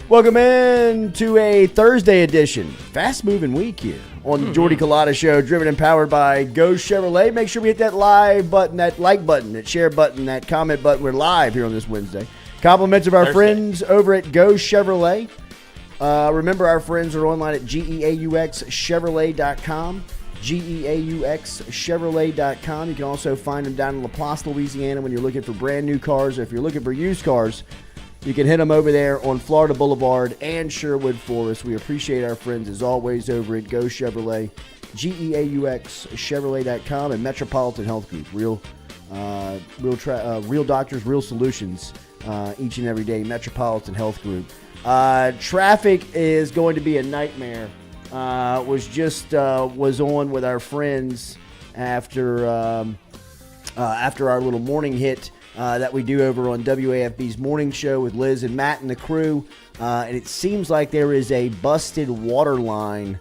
Welcome in to a Thursday edition, fast-moving week here on the Jordy Culotta Show, driven and powered by Go Chevrolet. Make sure we hit that live button, that like button, that share button, that comment button. We're live here on this Wednesday. Compliments of our friends over at Go Chevrolet. Remember, our friends are online at geauxchevrolet.com, geauxchevrolet.com. You can also find them down in LaPlace, Louisiana when you're looking for brand new cars, or if you're looking for used cars. You can hit them over there on Florida Boulevard and Sherwood Forest. We appreciate our friends, as always, over at Go Chevrolet, geauxchevrolet.com, and Metropolitan Health Group. Real doctors, real solutions each and every day. Metropolitan Health Group. Traffic is going to be a nightmare. Was on with our friends after our little morning hit that we do over on WAFB's morning show with Liz and Matt and the crew. And it seems like there is a busted water line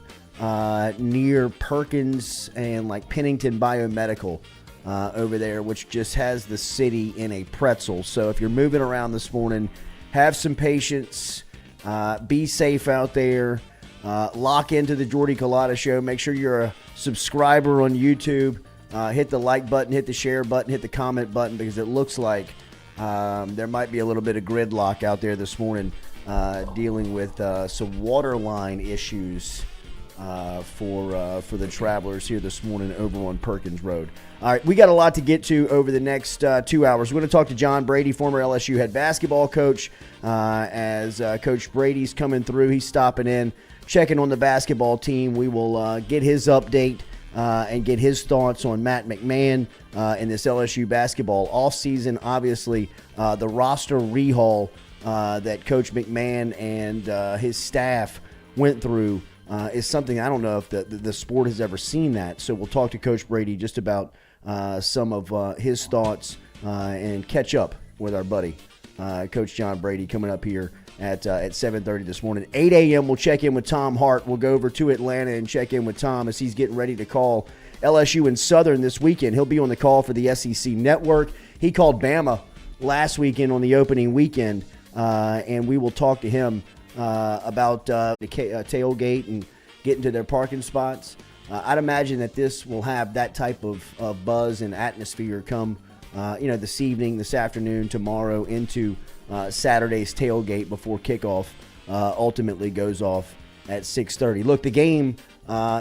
near Perkins and like Pennington Biomedical over there, which just has the city in a pretzel. So if you're moving around this morning, have some patience, be safe out there, lock into the Jordy Culotta Show. Make sure you're a subscriber on YouTube. Hit the like button, hit the share button, hit the comment button, because it looks like there might be a little bit of gridlock out there this morning dealing with some water line issues for the travelers here this morning over on Perkins Road. All right, we got a lot to get to over the next 2 hours. We're going to talk to John Brady, former LSU head basketball coach. As Coach Brady's coming through, he's stopping in, checking on the basketball team. We will get his update and get his thoughts on Matt McMahon in this LSU basketball offseason. Obviously, the roster rehaul that Coach McMahon and his staff went through is something I don't know if the sport has ever seen that. So we'll talk to Coach Brady just about some of his thoughts and catch up with our buddy, Coach John Brady, coming up here at 7:30 this morning. 8 a.m. we'll check in with Tom Hart. We'll go over to Atlanta and check in with Tom as he's getting ready to call LSU and Southern this weekend. He'll be on the call for the SEC Network. He called Bama last weekend on the opening weekend, and we will talk to him about the tailgate and getting to their parking spots. I'd imagine that this will have that type of buzz and atmosphere come this evening, this afternoon, tomorrow, into Saturday's tailgate before kickoff ultimately goes off at 6:30. Look, the game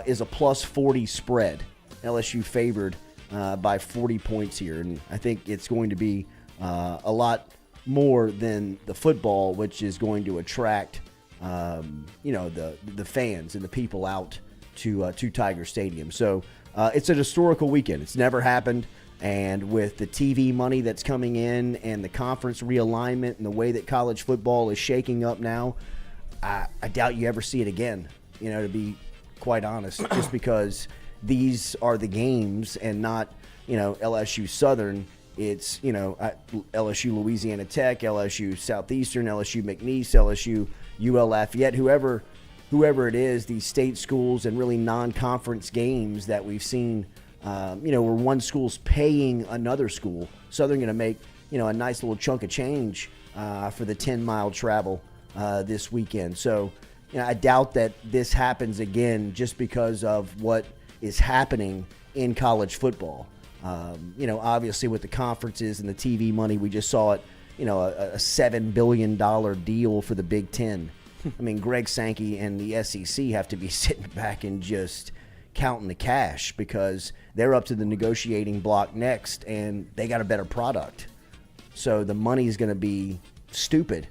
is a plus 40 spread. LSU favored by 40 points here, and I think it's going to be a lot more than the football, which is going to attract the fans and the people out to Tiger Stadium. So it's a historical weekend. It's never happened. And with the TV money that's coming in and the conference realignment and the way that college football is shaking up now, I doubt you ever see it again, to be quite honest, just because these are the games and not, LSU Southern. It's, LSU Louisiana Tech, LSU Southeastern, LSU McNeese, LSU UL Lafayette, whoever it is, these state schools and really non-conference games that we've seen, where one school's paying another school. Southern going to make, a nice little chunk of change for the 10-mile travel this weekend. So, I doubt that this happens again just because of what is happening in college football. Obviously with the conferences and the TV money, we just saw it, a $7 billion deal for the Big Ten. I mean, Greg Sankey and the SEC have to be sitting back and just counting the cash because they're up to the negotiating block next and they got a better product. So the money is going to be stupid,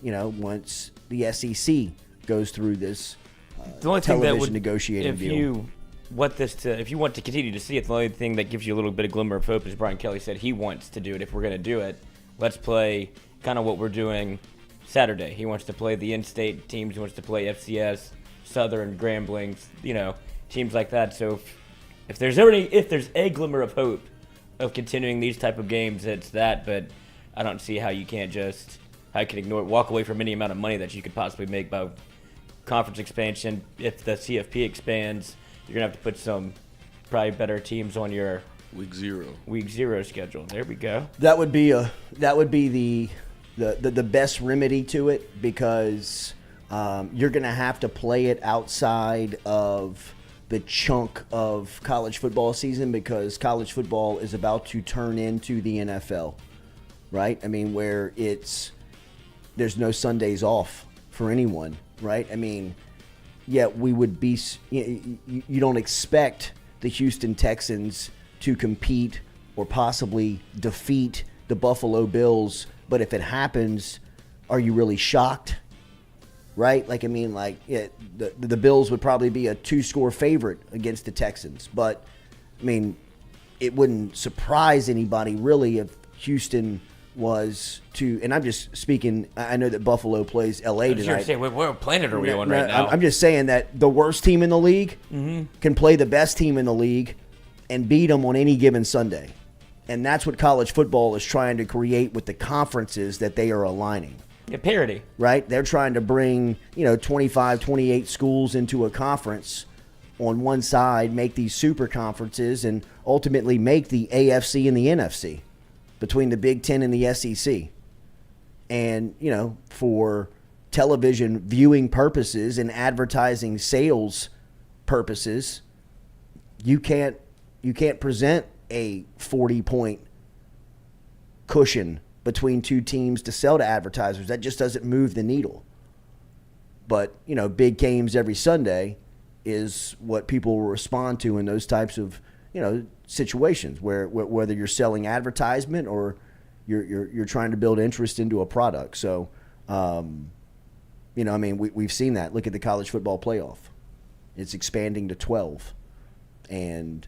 once the SEC goes through this the only television thing that would, negotiating deal. If you want to continue to see it, the only thing that gives you a little bit of glimmer of hope is Brian Kelly said he wants to do it. If we're going to do it, let's play kind of what we're doing Saturday. He wants to play the in-state teams. He wants to play FCS, Southern, Grambling, teams like that. So if there's a glimmer of hope of continuing these type of games, it's that. But I don't see how you can ignore it, walk away from any amount of money that you could possibly make by conference expansion. If the CFP expands, you're gonna have to put some probably better teams on your Week zero schedule. There we go. That would be the best remedy to it, because you're going to have to play it outside of the chunk of college football season, because college football is about to turn into the NFL, right? I mean, where there's no Sundays off for anyone, right? I mean, yeah, we would be. You don't expect the Houston Texans to compete or possibly defeat the Buffalo Bills, but if it happens, are you really shocked? Right? Like, I mean, like, yeah, the Bills would probably be a 2-score favorite against the Texans, but I mean, it wouldn't surprise anybody really if Houston was to, and I'm just speaking, I know that Buffalo plays LA tonight. Saying, what planet are we on right now? I'm just saying that the worst team in the league can play the best team in the league and beat them on any given Sunday. And that's what college football is trying to create with the conferences that they are aligning. Yeah, parity. Right? They're trying to bring, 25, 28 schools into a conference on one side, make these super conferences, and ultimately make the AFC and the NFC between the Big Ten and the SEC. And, for television viewing purposes and advertising sales purposes, you can't present a 40-point cushion between two teams to sell to advertisers. That just doesn't move the needle. But, big games every Sunday is what people will respond to in those types of, situations where whether you're selling advertisement or you're trying to build interest into a product. So, we've seen that. Look at the college football playoff. It's expanding to 12. And,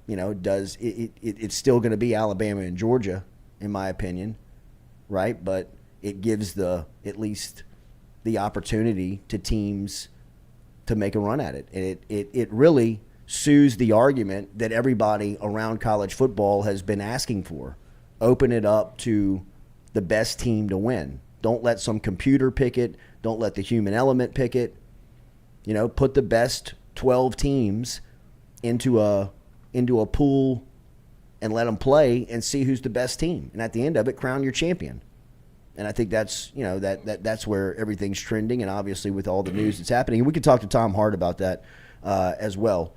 it's still going to be Alabama and Georgia, in my opinion, right? But it gives at least the opportunity to teams to make a run at it. And it really soothes the argument that everybody around college football has been asking for. Open it up to the best team to win. Don't let some computer pick it. Don't let the human element pick it. Put the best 12 teams into a pool and let them play and see who's the best team. And at the end of it, crown your champion. And I think that's, that's where everything's trending. And obviously with all the news that's happening, and we could talk to Tom Hart about that as well,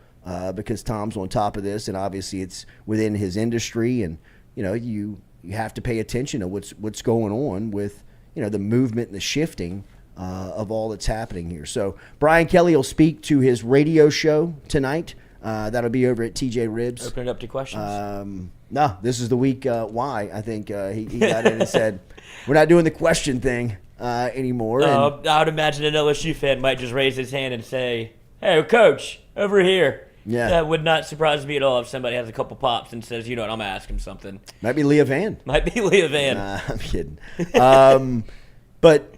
because Tom's on top of this, and obviously it's within his industry, and you have to pay attention to what's going on with the movement and the shifting of all that's happening here. So Brian Kelly will speak to his radio show tonight. That'll be over at TJ Ribs. Open it up to questions. No, this is the week why. I think he got in and said, we're not doing the question thing anymore. I would imagine an LSU fan might just raise his hand and say, hey, coach, over here. Yeah. That would not surprise me at all if somebody has a couple pops and says, I'm going to ask him something. Might be Leah Van. I'm kidding. But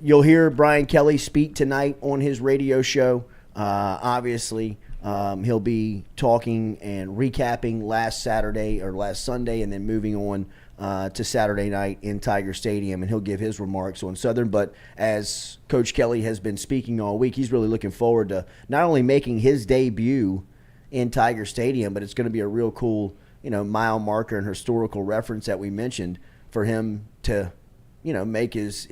you'll hear Brian Kelly speak tonight on his radio show. Obviously, he'll be talking and recapping last Sunday, and then moving on to Saturday night in Tiger Stadium, and he'll give his remarks on Southern. But as Coach Kelly has been speaking all week, he's really looking forward to not only making his debut in Tiger Stadium, but it's going to be a real cool, mile marker and historical reference that we mentioned for him to, make his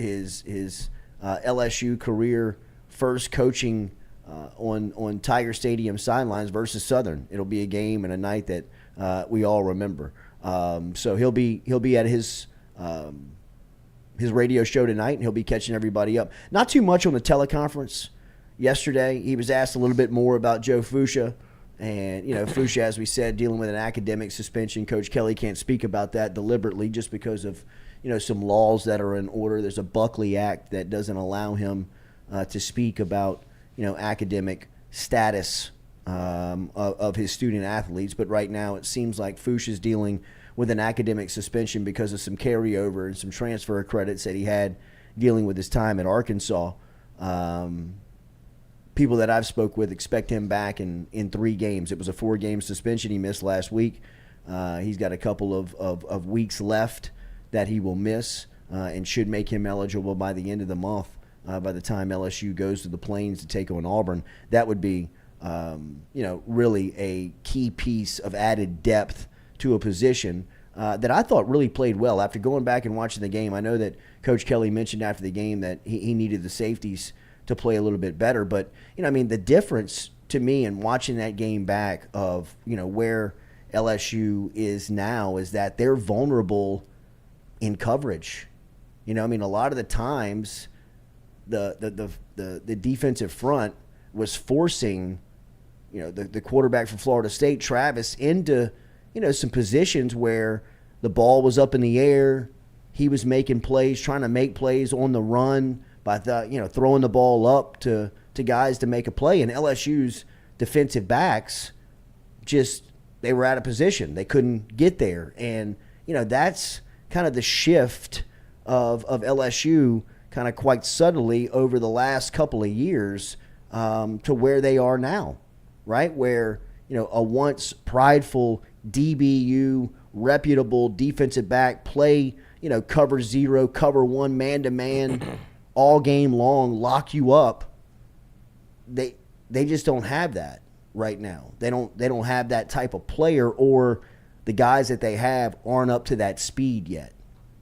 LSU career first coaching on Tiger Stadium sidelines versus Southern. It'll be a game and a night that we all remember. So he'll be at his radio show tonight, and he'll be catching everybody up. Not too much on the teleconference yesterday. He was asked a little bit more about Joe Fuchsia, and Fuchsia, as we said, dealing with an academic suspension. Coach Kelly can't speak about that deliberately just because of some laws that are in order. There's a Buckley Act that doesn't allow him to speak about academic status of his student athletes. But right now it seems like Fuchs is dealing with an academic suspension because of some carryover and some transfer credits that he had dealing with his time at Arkansas. People that I've spoke with expect him back in 3 games. It was a 4-game suspension he missed last week. He's got a couple of weeks left that he will miss and should make him eligible by the end of the month. By the time LSU goes to the Plains to take on Auburn, that would be, really a key piece of added depth to a position that I thought really played well. After going back and watching the game, I know that Coach Kelly mentioned after the game that he needed the safeties to play a little bit better. But, the difference to me in watching that game back of, where LSU is now is that they're vulnerable in coverage. A lot of the times the defensive front was forcing, the quarterback from Florida State, Travis, into, some positions where the ball was up in the air. He was making plays, trying to make plays on the run by throwing the ball up to guys to make a play. And LSU's defensive backs they were out of position. They couldn't get there. And, that's kind of the shift of LSU kind of quite subtly over the last couple of years to where they are now, right? Where, a once prideful DBU, reputable defensive back play, cover 0, cover 1, man-to-man all game long, lock you up. They just don't have that right now. They don't have that type of player, or the guys that they have aren't up to that speed yet.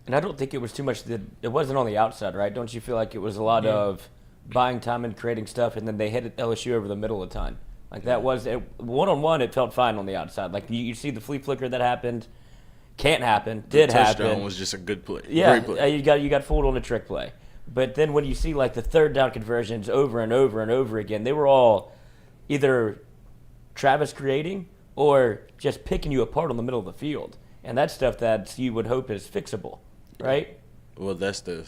And I don't think it was too much it wasn't on the outside, right? Don't you feel like it was a lot of buying time and creating stuff, and then they hit LSU over the middle of the time? Like that was one-on-one, it felt fine on the outside. Like you see the flea flicker that happened, can't happen, did happen. Touchdown was just a good play. Yeah, great play. You got fooled on a trick play. But then when you see like the third down conversions over and over and over again, they were all either Travis creating or just picking you apart on the middle of the field. And that's stuff that you would hope is fixable, right? Well, that's the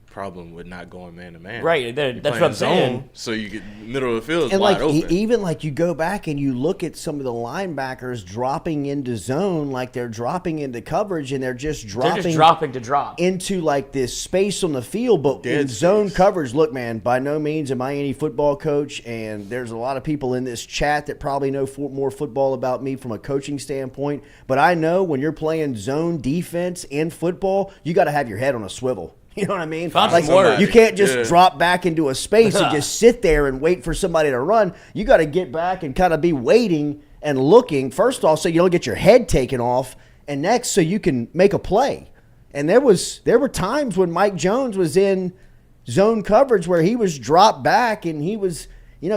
problem with not going man to man. Right, that's what I'm saying. So you get middle of the field is and wide open. Even you go back and you look at some of the linebackers dropping into zone, like they're dropping into coverage, and they're just dropping to drop into this space on the field. But in zone coverage, look, man, by no means am I any football coach, and there's a lot of people in this chat that probably know more football about me from a coaching standpoint. But I know when you're playing zone defense in football, you got to have your head on a swivel. You know what I mean? You can't just drop back into a space and just sit there and wait for somebody to run. You got to get back and kind of be waiting and looking, first off, so you don't get your head taken off, and next, so you can make a play. And there were times when Mike Jones was in zone coverage where he was dropped back and he was,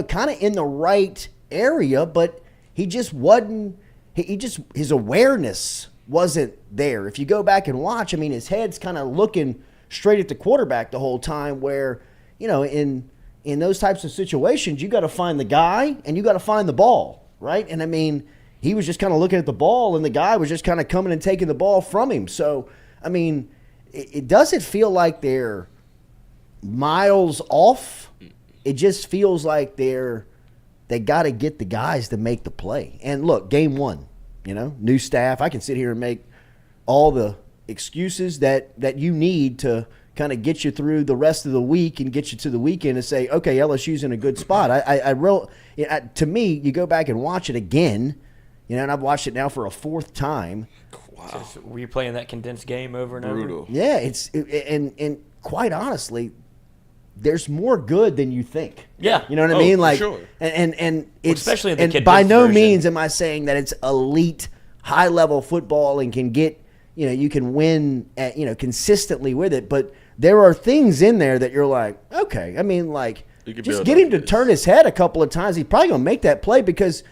kind of in the right area, but he just wasn't. His awareness wasn't there. If you go back and watch, his head's kind of looking straight at the quarterback the whole time, where, in those types of situations, you got to find the guy and you got to find the ball, right? And he was just kind of looking at the ball, and the guy was just kind of coming and taking the ball from him. So, it doesn't feel like they're miles off. It just feels like they got to get the guys to make the play. And look, game 1, new staff. I can sit here and make all the excuses that you need to kind of get you through the rest of the week and get you to the weekend and say, okay, LSU's in a good spot. To me, you go back and watch it again, and I've watched it now for a 4th time. Wow. So were you playing that condensed game over and Brutal. over? Yeah, and quite honestly, there's more good than you think. Yeah. You know what I mean? For sure. And it's, especially in the and by no version. means am I saying that it's elite, high-level football and can get, you can win at, consistently with it. But there are things in there that you're like, okay. Just get him to turn his head a couple of times. He's probably going to make that play, because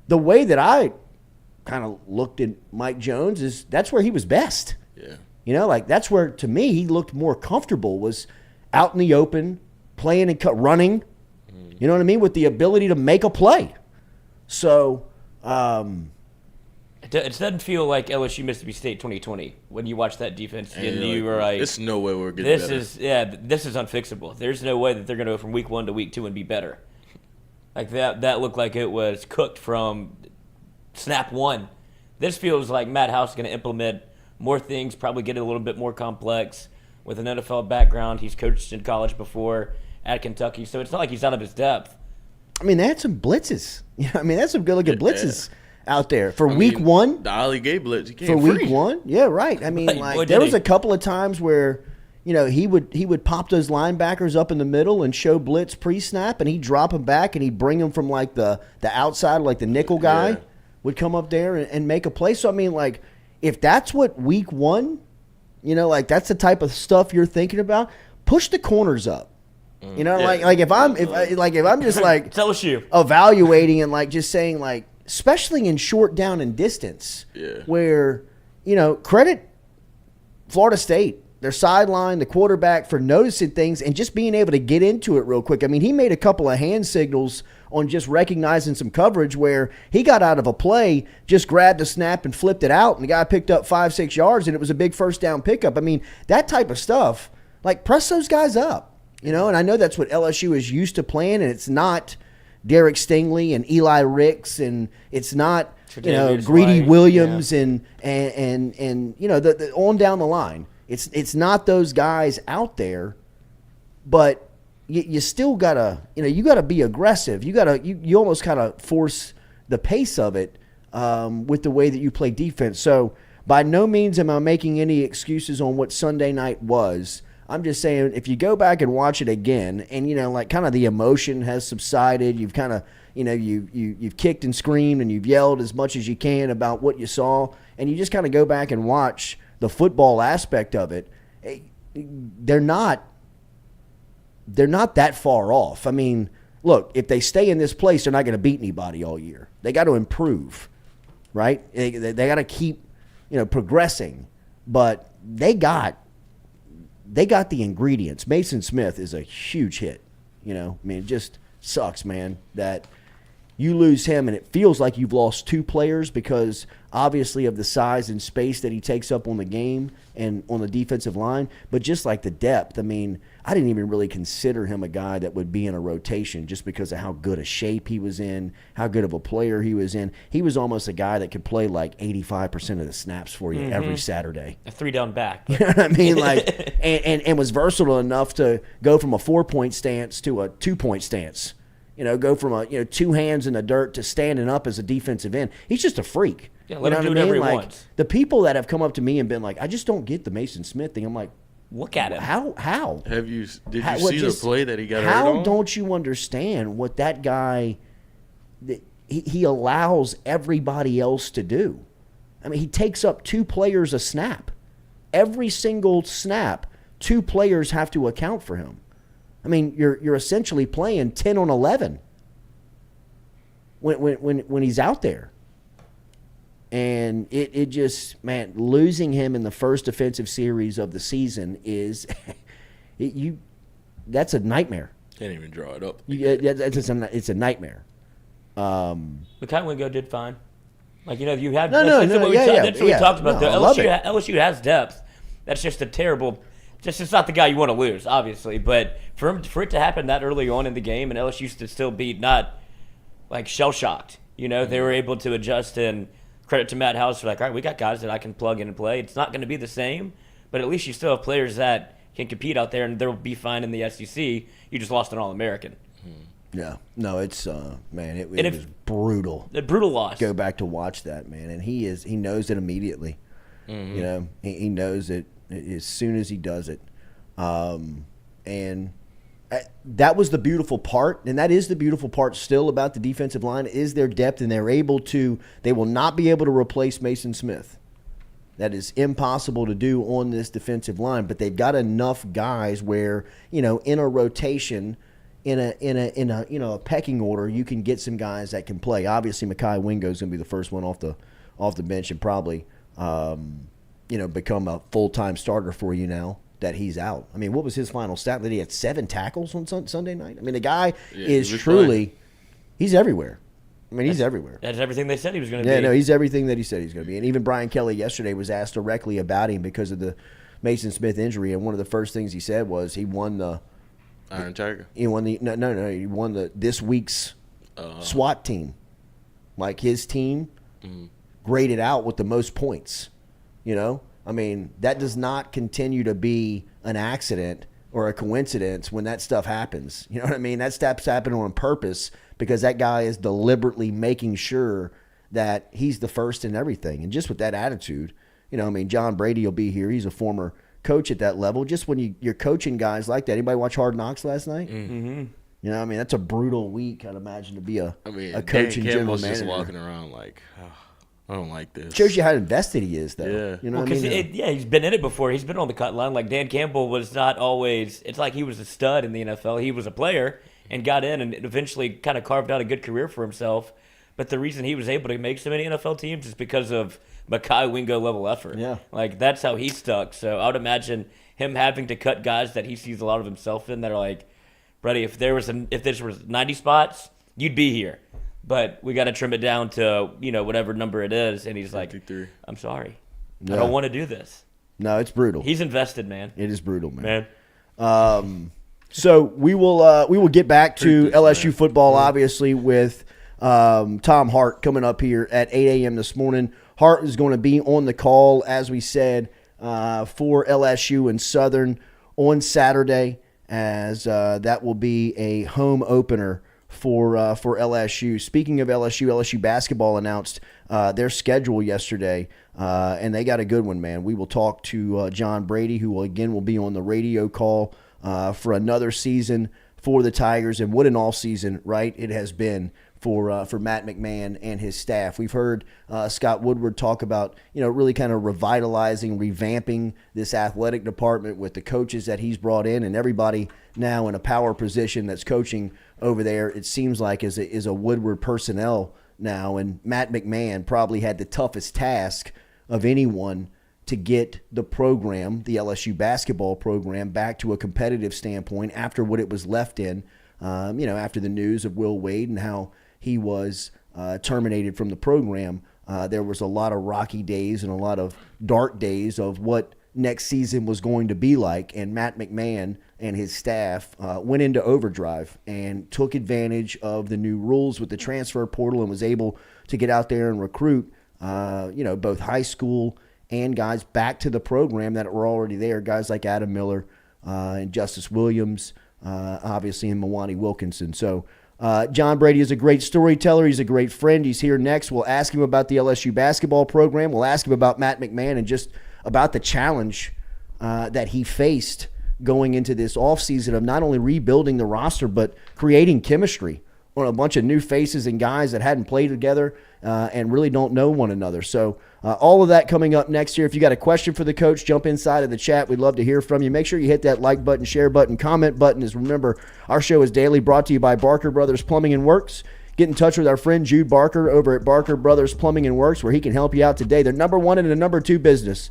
the way that I kind of looked at Mike Jones is that's where he was best. Yeah. That's where, to me, he looked more comfortable, was out in the open, playing and running, you know what I mean, with the ability to make a play. So it doesn't feel like LSU Mississippi State 2020 when you watch that defense and you were like, "It's no way we're getting better." This is unfixable. There's no way that they're going to go from week 1 to week 2 and be better. Like that looked like it was cooked from snap 1. This feels like Matt House is going to implement more things, probably get it a little bit more complex. With an NFL background, he's coached in college before at Kentucky, so it's not like he's out of his depth. I mean, they had some blitzes. I mean, that's some good-looking blitzes out there for week one. The Ollie Gay blitz, you can't for free. Week one. Yeah, right. I mean, Boy, there was a couple of times where, he would pop those linebackers up in the middle and show blitz pre-snap, and he'd drop them back and he'd bring them from like the outside, like the nickel guy would come up there and make a play. So I mean, like, if that's what week one, that's the type of stuff you're thinking about, push the corners up. If I'm just like Tell us you evaluating and like just saying like, especially in short down and distance, where credit Florida State, their sideline, the quarterback for noticing things and just being able to get into it real quick. I mean, he made a couple of hand signals on just recognizing some coverage where he got out of a play, just grabbed a snap and flipped it out, and the guy picked up 5-6 yards, and it was a big first down pickup. I mean, that type of stuff, like, press those guys up, and I know that's what LSU is used to playing, and it's not Derek Stingley and Eli Ricks, and it's not, Greedy Williams and the on down the line. It's not those guys out there, but you still gotta you gotta be aggressive. You almost kind of force the pace of it with the way that you play defense. So by no means am I making any excuses on what Sunday night was. I'm just saying if you go back and watch it again, and kind of the emotion has subsided, you've kind of you've kicked and screamed and you've yelled as much as you can about what you saw, and you just kind of go back and watch the football aspect of it. They're not that far off. I mean, look, if they stay in this place, they're not going to beat anybody all year. They got to improve, right? They got to keep, progressing. But they got the ingredients. Mason Smith is a huge hit. I mean, it just sucks, man, that you lose him, and it feels like you've lost two players because obviously of the size and space that he takes up on the game and on the defensive line, but just like the depth. I mean, I didn't even really consider him a guy that would be in a rotation just because of how good a shape he was in, how good of a player he was in. He was almost a guy that could play like 85% of the snaps for you every Saturday. A 3-down back. You know what I mean? Like, and was versatile enough to go from a 4-point stance to a 2-point stance. Go from a 2 hands in the dirt to standing up as a defensive end. He's just a freak. Yeah, let him do whatever he wants. The people that have come up to me and been like, I just don't get the Mason Smith thing. I'm like, look at him. How? Did you see the play that he got hurt on? How don't you understand what that guy he allows everybody else to do? I mean, he takes up 2 players a snap. Every single snap, 2 players have to account for him. I mean, you're essentially playing 10 on 11 when he's out there. And it just, man, losing him in the first defensive series of the season is that's a nightmare. Can't even draw it up. It's a nightmare. Mekhi Wingo did fine. Like, you have that's what we talked about. No, LSU has depth. That's just a terrible. It's not the guy you want to lose, obviously. But for it to happen that early on in the game and LSU to still be not like shell shocked, they were able to adjust, and credit to Matt House for like, all right, we got guys that I can plug in and play. It's not going to be the same, but at least you still have players that can compete out there, and they'll be fine in the SEC. You just lost an All-American. Yeah, no, it's man, it was brutal. A brutal loss. Go back to watch that, man, and he knows it immediately. He knows it as soon as he does it, and that was the beautiful part, and that is the beautiful part still about the defensive line is their depth, and they will not be able to replace Mason Smith. That is impossible to do on this defensive line, but they've got enough guys where, in a rotation, in a pecking order, you can get some guys that can play. Obviously, Mekhi Wingo is going to be the first one off the bench and probably become a full-time starter for you now that he's out. I mean, what was his final stat? That he had 7 tackles on Sunday night? I mean, the guy is truly – he's everywhere. I mean, he's everywhere. That's everything they said he was going to be. Yeah, no, he's everything that he said he's going to be. And even Brian Kelly yesterday was asked directly about him because of the Mason Smith injury, and one of the first things he said was he won the Iron Tiger. He won the he won this week's SWAT team. Like his team graded out with the most points. You know, I mean, that does not continue to be an accident or a coincidence when that stuff happens. You know what I mean? That stuff's happening on purpose because that guy is deliberately making sure that he's the first in everything. And just with that attitude, you know, I mean, John Brady will be here. He's a former coach at that level. Just when you're coaching guys like that. Anybody watch Hard Knocks last night? Mm-hmm. You know, I mean, that's a brutal week, I'd imagine, to be a coach Dan and general Campbell's manager. just walking around like, oh, I don't like this. Shows you how invested he is, though. Yeah. You know what I mean? He's been in it before. He's been on the cut line. Like, Dan Campbell was not always – it's like he was a stud in the NFL. He was a player and got in and eventually kind of carved out a good career for himself. But the reason he was able to make so many NFL teams is because of Makai Wingo level effort. Yeah. Like, that's how he stuck. So I would imagine him having to cut guys that he sees a lot of himself in that are like, Brady, if there was 90 spots, you'd be here. But we got to trim it down to, you know, whatever number it is. And he's like, 53. I'm sorry. Yeah. I don't want to do this. No, it's brutal. He's invested, man. It is brutal, man. So we will get back to LSU football, obviously, with Tom Hart coming up here at 8 a.m. this morning. Hart is going to be on the call, as we said, for LSU and Southern on Saturday, as that will be a home opener for LSU. Speaking of LSU basketball announced their schedule yesterday, and they got a good one, man. We will talk to John Brady, who will be on the radio call for another season for the Tigers, and what an off season, right? It has been for Matt McMahon and his staff. We've heard Scott Woodward talk about, you know, really kind of revitalizing, revamping this athletic department with the coaches that he's brought in, and everybody now in a power position that's coaching over there, it seems like is a Woodward personnel now. And Matt McMahon probably had the toughest task of anyone to get the program, the LSU basketball program, back to a competitive standpoint after what it was left in, after the news of Will Wade and how he was terminated from the program. There was a lot of rocky days and a lot of dark days of what next season was going to be like. And Matt McMahon and his staff went into overdrive and took advantage of the new rules with the transfer portal and was able to get out there and recruit, both high school and guys back to the program that were already there, guys like Adam Miller and Justice Williams, obviously, and Mwani Wilkinson. So John Brady is a great storyteller. He's a great friend. He's here next. We'll ask him about the LSU basketball program. We'll ask him about Matt McMahon and just about the challenge that he faced going into this offseason of not only rebuilding the roster but creating chemistry on a bunch of new faces and guys that hadn't played together and really don't know one another. So all of that coming up next year. If you got a question for the coach, jump inside of the chat. We'd love to hear from you. Make sure you hit that like button, share button, comment button. As remember, our show is daily, brought to you by Barker Brothers Plumbing and Works. Get in touch with our friend Jude Barker over at Barker Brothers Plumbing and Works, where he can help you out today. They're number one and the number two business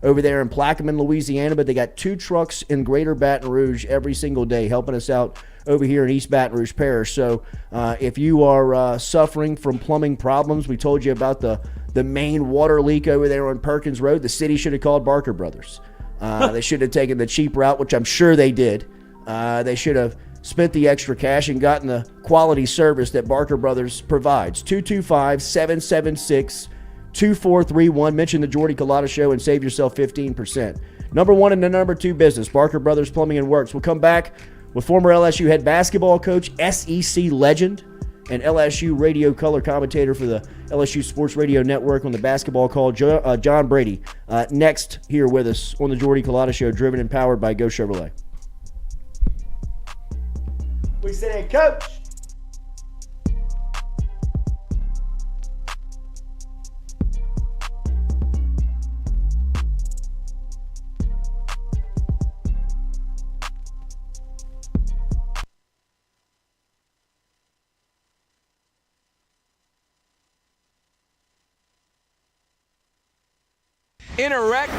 over there in Plaquemine, Louisiana, but they got 2 trucks in Greater Baton Rouge every single day helping us out over here in East Baton Rouge Parish. So if you are suffering from plumbing problems, we told you about the main water leak over there on Perkins Road. The city should have called Barker Brothers. They should have taken the cheap route, which I'm sure they did. They should have spent the extra cash and gotten the quality service that Barker Brothers provides. 225-776-2431. Mention the Jordy Culotta Show and save yourself 15%. Number one and the number two business, Barker Brothers Plumbing and Works. We'll come back with former LSU head basketball coach, SEC legend, and LSU radio color commentator for the LSU Sports Radio Network on the basketball call, John Brady, next here with us on the Jordy Culotta Show, driven and powered by Go Chevrolet. We said, hey, Coach. In a wreck,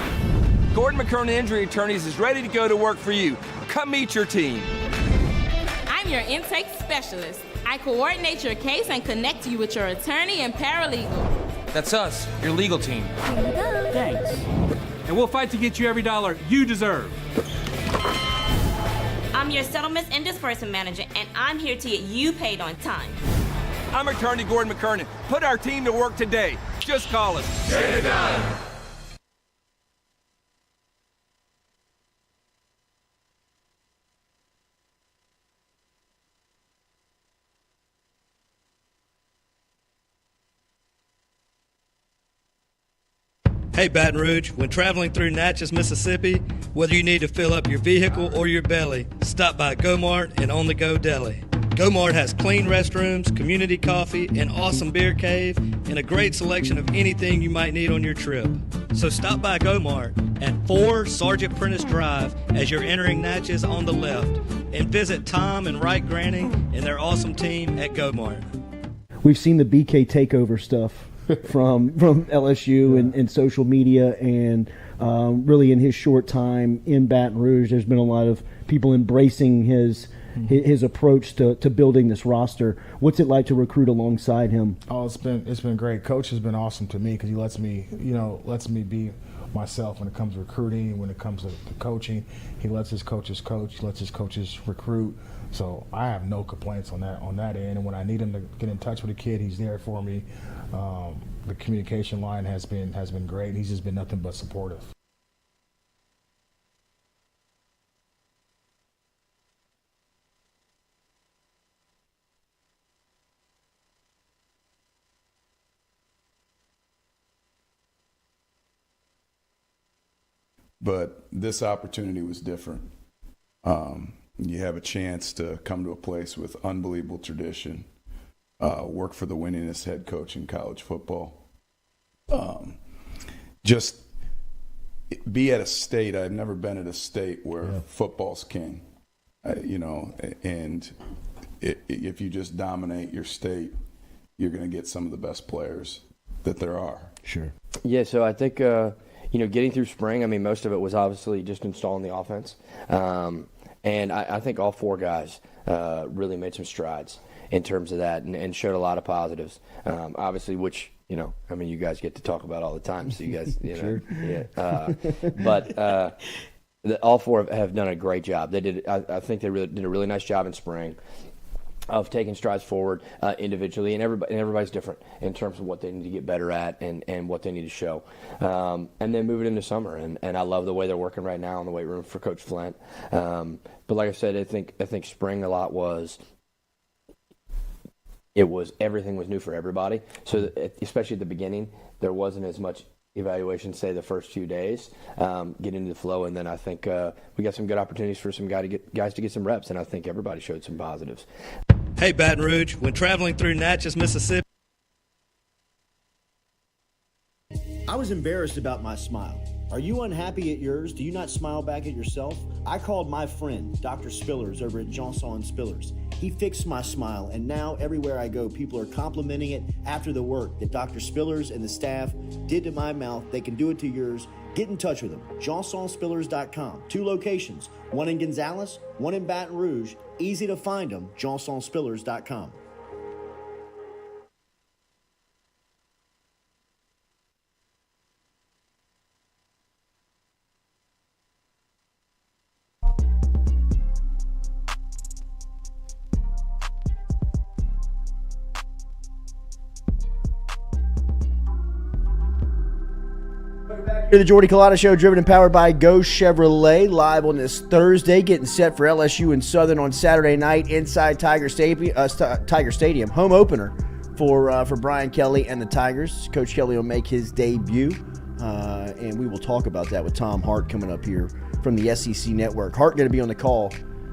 Gordon McKernan Injury Attorneys is ready to go to work for you. Come meet your team. I'm your intake specialist. I coordinate your case and connect you with your attorney and paralegal. That's us, your legal team. Here you go. Thanks. And we'll fight to get you every dollar you deserve. I'm your settlements and disbursement manager, and I'm here to get you paid on time. I'm attorney Gordon McKernan. Put our team to work today. Just call us. Get it done. Hey Baton Rouge, when traveling through Natchez, Mississippi, whether you need to fill up your vehicle or your belly, stop by Go-Mart and On The Go Deli. Go-Mart has clean restrooms, community coffee, an awesome beer cave, and a great selection of anything you might need on your trip. So stop by Go-Mart at 4 Sergeant Prentice Drive as you're entering Natchez on the left, and visit Tom and Wright Granning and their awesome team at Go-Mart. We've seen the BK takeover stuff from LSU and social media, and really in his short time in Baton Rouge, there's been a lot of people embracing his approach to building this roster. What's it like to recruit alongside him? Oh, it's been great. Coach has been awesome to me because he lets me be myself when it comes to recruiting, when it comes to coaching. He lets his coaches coach, he lets his coaches recruit. So I have no complaints on that end. And when I need him to get in touch with a kid, he's there for me. The communication line has been great. He's just been nothing but supportive. But this opportunity was different. You have a chance to come to a place with unbelievable tradition, work for the winningest head coach in college football. Just be at a state. I've never been at a state where football's king, and if you just dominate your state, you're going to get some of the best players that there are. Sure. Yeah, so I think, getting through spring, I mean, most of it was obviously just installing the offense. And I think all 4 guys really made some strides in terms of that and showed a lot of positives. Obviously, which, you guys get to talk about all the time. So you guys, Sure. Yeah. But all 4 have done a great job. They did. I think they really did a really nice job in spring of taking strides forward individually, and everybody's different in terms of what they need to get better at and what they need to show. And then move it into summer, and I love the way they're working right now in the weight room for Coach Flint. But like I said, I think spring a lot was everything was new for everybody. So especially at the beginning, there wasn't as much evaluation, say the first few days, get into the flow, and then I think we got some good opportunities for some guys to get some reps, and I think everybody showed some positives. Hey Baton Rouge, when traveling through Natchez, Mississippi. I was embarrassed about my smile. Are you unhappy at yours? Do you not smile back at yourself? I called my friend, Dr. Spillers, over at Johnson Spillers. He fixed my smile, and now everywhere I go, people are complimenting it after the work that Dr. Spillers and the staff did to my mouth. They can do it to yours. Get in touch with them. JohnsonSpillers.com. 2 locations, one in Gonzales, one in Baton Rouge. Easy to find them, JohnsonSpillers.com. Here, the Jordy Culotta Show, driven and powered by Go Chevrolet, live on this Thursday, getting set for LSU and Southern on Saturday night inside Tiger Stadium, home opener for Brian Kelly and the Tigers. Coach Kelly will make his debut, and we will talk about that with Tom Hart coming up here from the SEC Network. Hart going to be on the call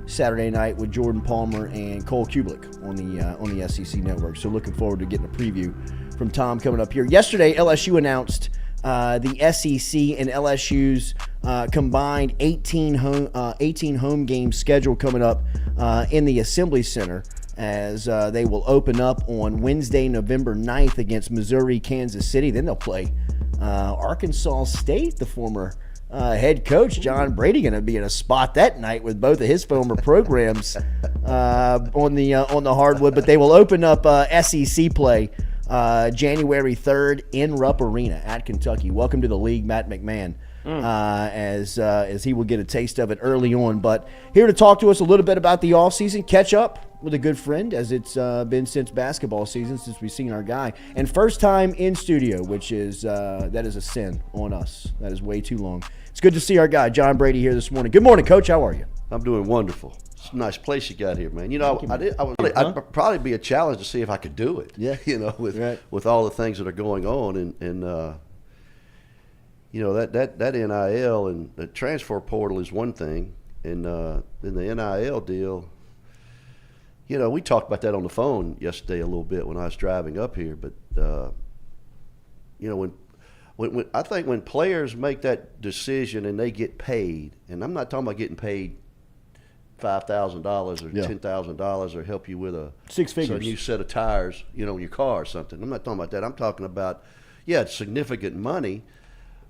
Saturday night with Jordan Palmer and Cole Kublik on the SEC Network. So looking forward to getting a preview from Tom coming up here. Yesterday, LSU announced the SEC and LSU's combined 18 home game schedule coming up in the Assembly Center, as they will open up on Wednesday, November 9th against Missouri, Kansas City. Then they'll play Arkansas State. The former head coach, John Brady, going to be in a spot that night with both of his former programs on the hardwood. But they will open up SEC play January 3rd in Rupp Arena at Kentucky. Welcome to the league, Matt McMahon. as he will get a taste of it early on. But here to talk to us a little bit about the offseason, catch up with a good friend, as it's been since basketball season, since we've seen our guy. And first time in studio, which is that is a sin on us. That is way too long. It's good to see our guy, John Brady, here this morning. Good morning, Coach. How are you? I'm doing wonderful. It's a nice place you got here, man. You know, I'd probably be a challenge to see if I could do it. Yeah. You know, with all the things that are going on, and you know, that NIL and the transfer portal is one thing, and then the NIL deal. You know, we talked about that on the phone yesterday a little bit when I was driving up here. But you know, when I think when players make that decision and they get paid, and I'm not talking about getting paid $5,000 or $10,000 or help you with a new set of tires, you know, in your car or something. I'm not talking about that. I'm talking about, it's significant money.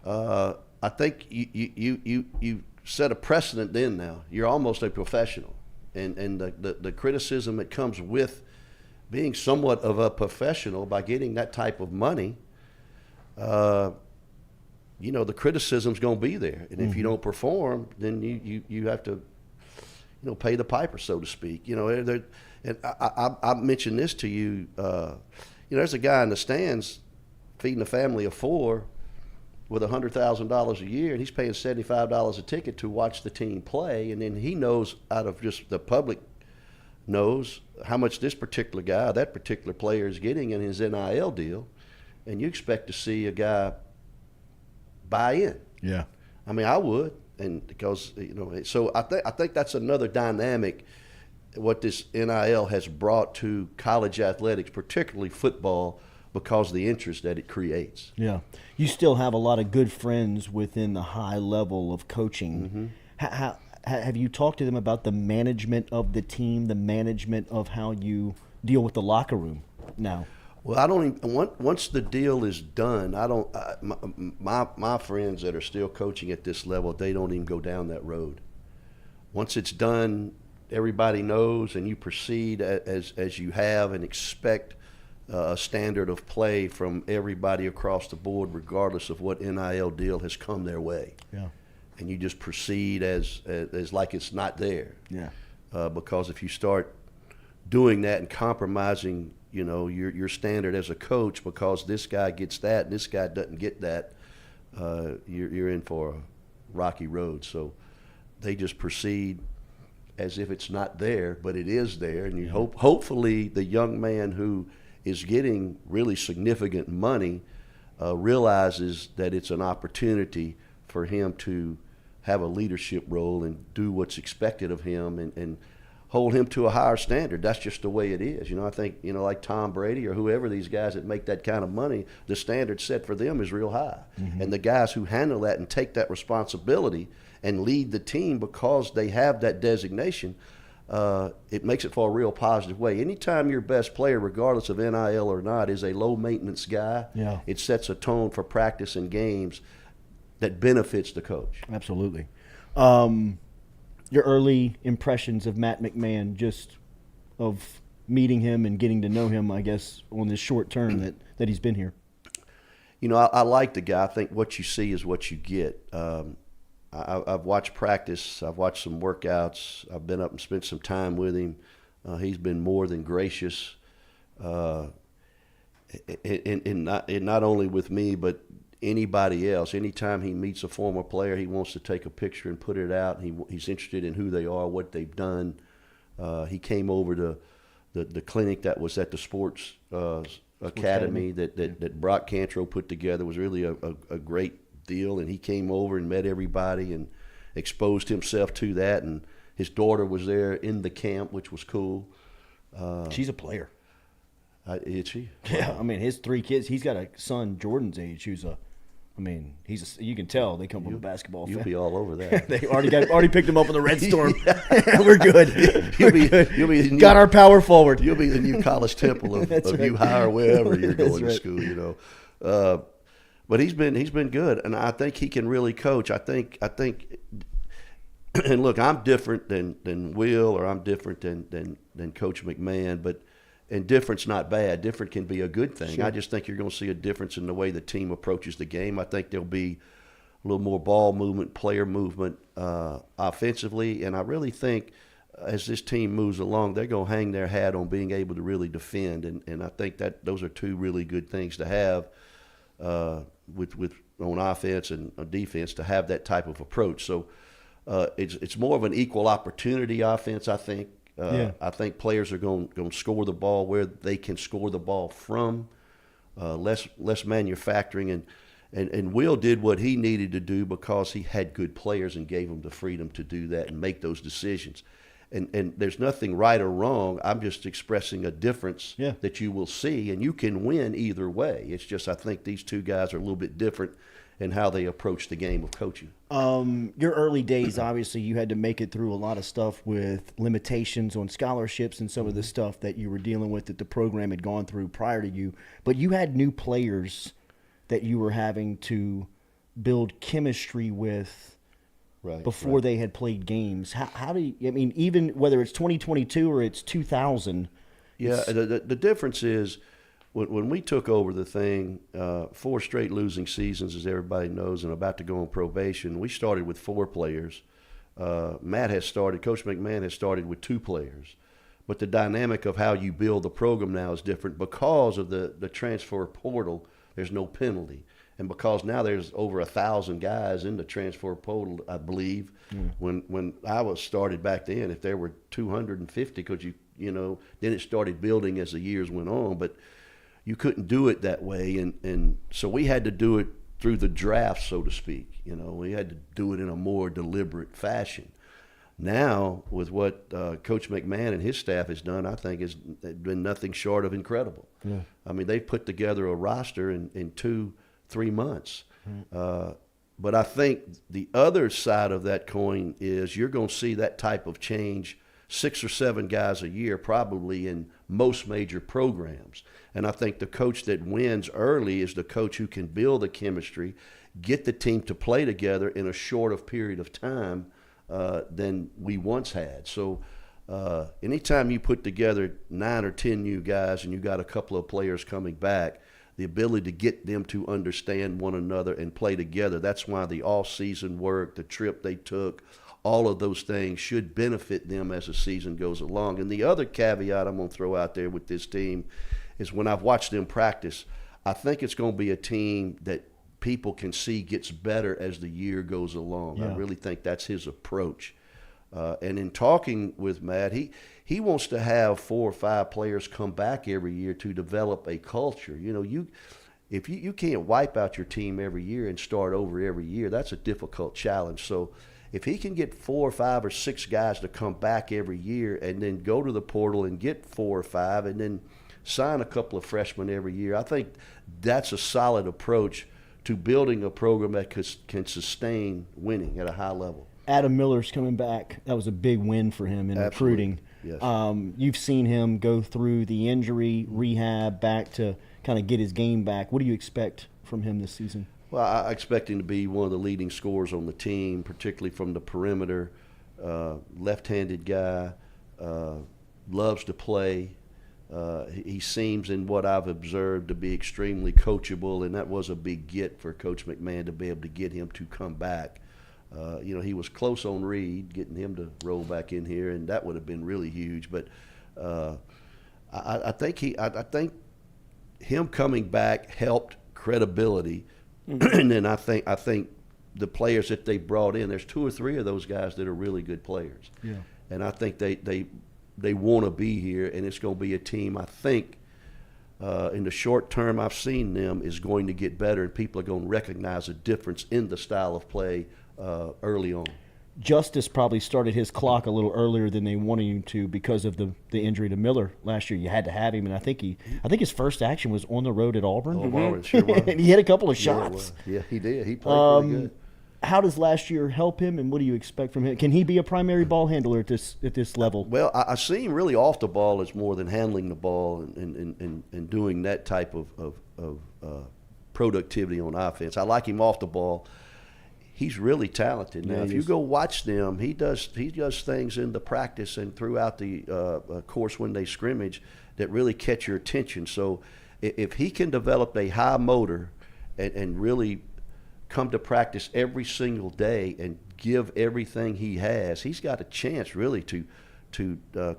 I think you set a precedent then. Now you're almost a professional, and the criticism that comes with being somewhat of a professional by getting that type of money, you know, the criticism's going to be there, and if you don't perform, then you have to, you know, pay the piper, so to speak. You know, and I mentioned this to you. You know, there's a guy in the stands feeding a family of 4 with $100,000 a year, and he's paying $75 a ticket to watch the team play, and then he knows, out of just the public knows, how much this particular guy, that particular player is getting in his NIL deal, and you expect to see a guy buy in. Yeah. I mean, I would. And because, you know, so I think that's another dynamic, what this NIL has brought to college athletics, particularly football, because of the interest that it creates. Yeah. You still have a lot of good friends within the high level of coaching. How have you talked to them about the management of the team, the management of how you deal with the locker room now? Well, I don't even, once the deal is done, my friends that are still coaching at this level, they don't even go down that road. Once it's done, everybody knows, and you proceed as you have and expect a standard of play from everybody across the board, regardless of what NIL deal has come their way. Yeah. And you just proceed as like it's not there. Yeah. Because if you start doing that and compromising, you know, your standard as a coach, because this guy gets that and this guy doesn't get that, you're in for a rocky road. So they just proceed as if it's not there, but it is there, and you hopefully the young man who is getting really significant money realizes that it's an opportunity for him to have a leadership role and do what's expected of him, and hold him to a higher standard. That's just the way it is. You know, I think, you know, like Tom Brady or whoever, these guys that make that kind of money, the standard set for them is real high. And the guys who handle that and take that responsibility and lead the team because they have that designation, it makes it for a real positive way. Anytime your best player, regardless of NIL or not, is a low-maintenance guy, it sets a tone for practice and games that benefits the coach. Absolutely. Your early impressions of Matt McMahon, just of meeting him and getting to know him, I guess, on this short term that he's been here. You know, I like the guy. I think what you see is what you get. I've watched practice. I've watched some workouts. I've been up and spent some time with him. He's been more than gracious, and not only with me, but anybody else. Anytime he meets a former player, he wants to take a picture and put it out. He's interested in who they are, what they've done. He came over to the clinic that was at the Sports Academy that Brock Cantrell put together. It was really a great deal, and he came over and met everybody and exposed himself to that. And his daughter was there in the camp, which was cool. She's a player. Is she? Yeah, I mean, his 3 kids. He's got a son Jordan's age who's you can tell they come from a basketball You'll fan. be all over that. They already picked him up in the Red Storm. We're good. You'll be got our power forward. You'll be the new College Temple of U-High or wherever you're going to school. You know, but he's been good, and I think he can really coach. I think. And look, I'm different than Will, or I'm different than Coach McMahon, and different's not bad. Different can be a good thing. Sure. I just think you're going to see a difference in the way the team approaches the game. I think there'll be little more ball movement, player movement offensively. And I really think as this team moves along, they're going to hang their hat on being able to really defend. And I think that those are two really good things to have with on offense and defense, to have that type of approach. So it's more of an equal opportunity offense, I think. I think players are going to score the ball where they can score the ball from, less manufacturing. And Will did what he needed to do because he had good players and gave them the freedom to do that and make those decisions. And there's nothing right or wrong. I'm just expressing a difference that you will see, and you can win either way. It's just I think these two guys are a little bit different in how they approach the game of coaching. Your early days, obviously, you had to make it through a lot of stuff with limitations on scholarships and some of the stuff that you were dealing with that the program had gone through prior to you. But you had new players that you were having to build chemistry with before they had played games. How do you, I mean, even whether it's 2022 or it's 2000. Yeah, the difference is when we took over the thing, 4 straight losing seasons, as everybody knows, and about to go on probation, we started with 4 players. Coach McMahon has started with 2 players. But the dynamic of how you build the program now is different because of the transfer portal. There's no penalty. And because now there's over 1,000 guys in the transfer portal, I believe. When I was started back then, if there were 250, because then it started building as the years went on, but you couldn't do it that way. And so we had to do it through the draft, so to speak. We had to do it in a more deliberate fashion. Now, with what Coach McMahon and his staff has done, I think has been nothing short of incredible. Yeah. I mean, they've put together a roster in 2-3 months. But I think the other side of that coin is you're going to see that type of change, 6 or 7 guys a year, probably in most major programs. And I think the coach that wins early is the coach who can build the chemistry, get the team to play together in a shorter period of time than we once had. So anytime you put together 9 or 10 new guys and you got a couple of players coming back, the ability to get them to understand one another and play together, that's why the off-season work, the trip they took, all of those things should benefit them as the season goes along. And the other caveat I'm going to throw out there with this team is when I've watched them practice, I think it's going to be a team that people can see gets better as the year goes along. I really think that's his approach. And in talking with Matt, he wants to have 4 or 5 players come back every year to develop a culture. If you can't wipe out your team every year and start over every year, that's a difficult challenge. So if he can get 4 or 5 or 6 guys to come back every year and then go to the portal and get 4 or 5 and then sign a couple of freshmen every year, I think that's a solid approach to building a program that can sustain winning at a high level. Adam Miller's coming back. That was a big win for him in recruiting. Yes. You've seen him go through the injury, rehab, back to kind of get his game back. What do you expect from him this season? Well, I expect him to be one of the leading scorers on the team, particularly from the perimeter. Left-handed guy, loves to play. He seems, in what I've observed, to be extremely coachable, and that was a big get for Coach McMahon to be able to get him to come back. He was close on Reed, getting him to roll back in here, and that would have been really huge. But I think him coming back helped credibility, and then I think the players that they brought in, there's 2 or 3 of those guys that are really good players. Yeah. And I think they want to be here, and it's going to be a team, I think, in the short term I've seen them, is going to get better, and people are going to recognize a difference in the style of play early on. Justice probably started his clock a little earlier than they wanted him to because of the injury to Miller last year. You had to have him, and I think his first action was on the road at Auburn. Auburn, sure was. And he hit a couple of shots. Yeah, he did. He played pretty good. How does last year help him, and what do you expect from him? Can he be a primary ball handler at this level? Well, I see him really off the ball as more than handling the ball and doing that type of productivity on offense. I like him off the ball. He's really talented. Now, if you go watch them, he does things in the practice and throughout the course when they scrimmage that really catch your attention. So if he can develop a high motor and really come to practice every single day and give everything he has, he's got a chance really to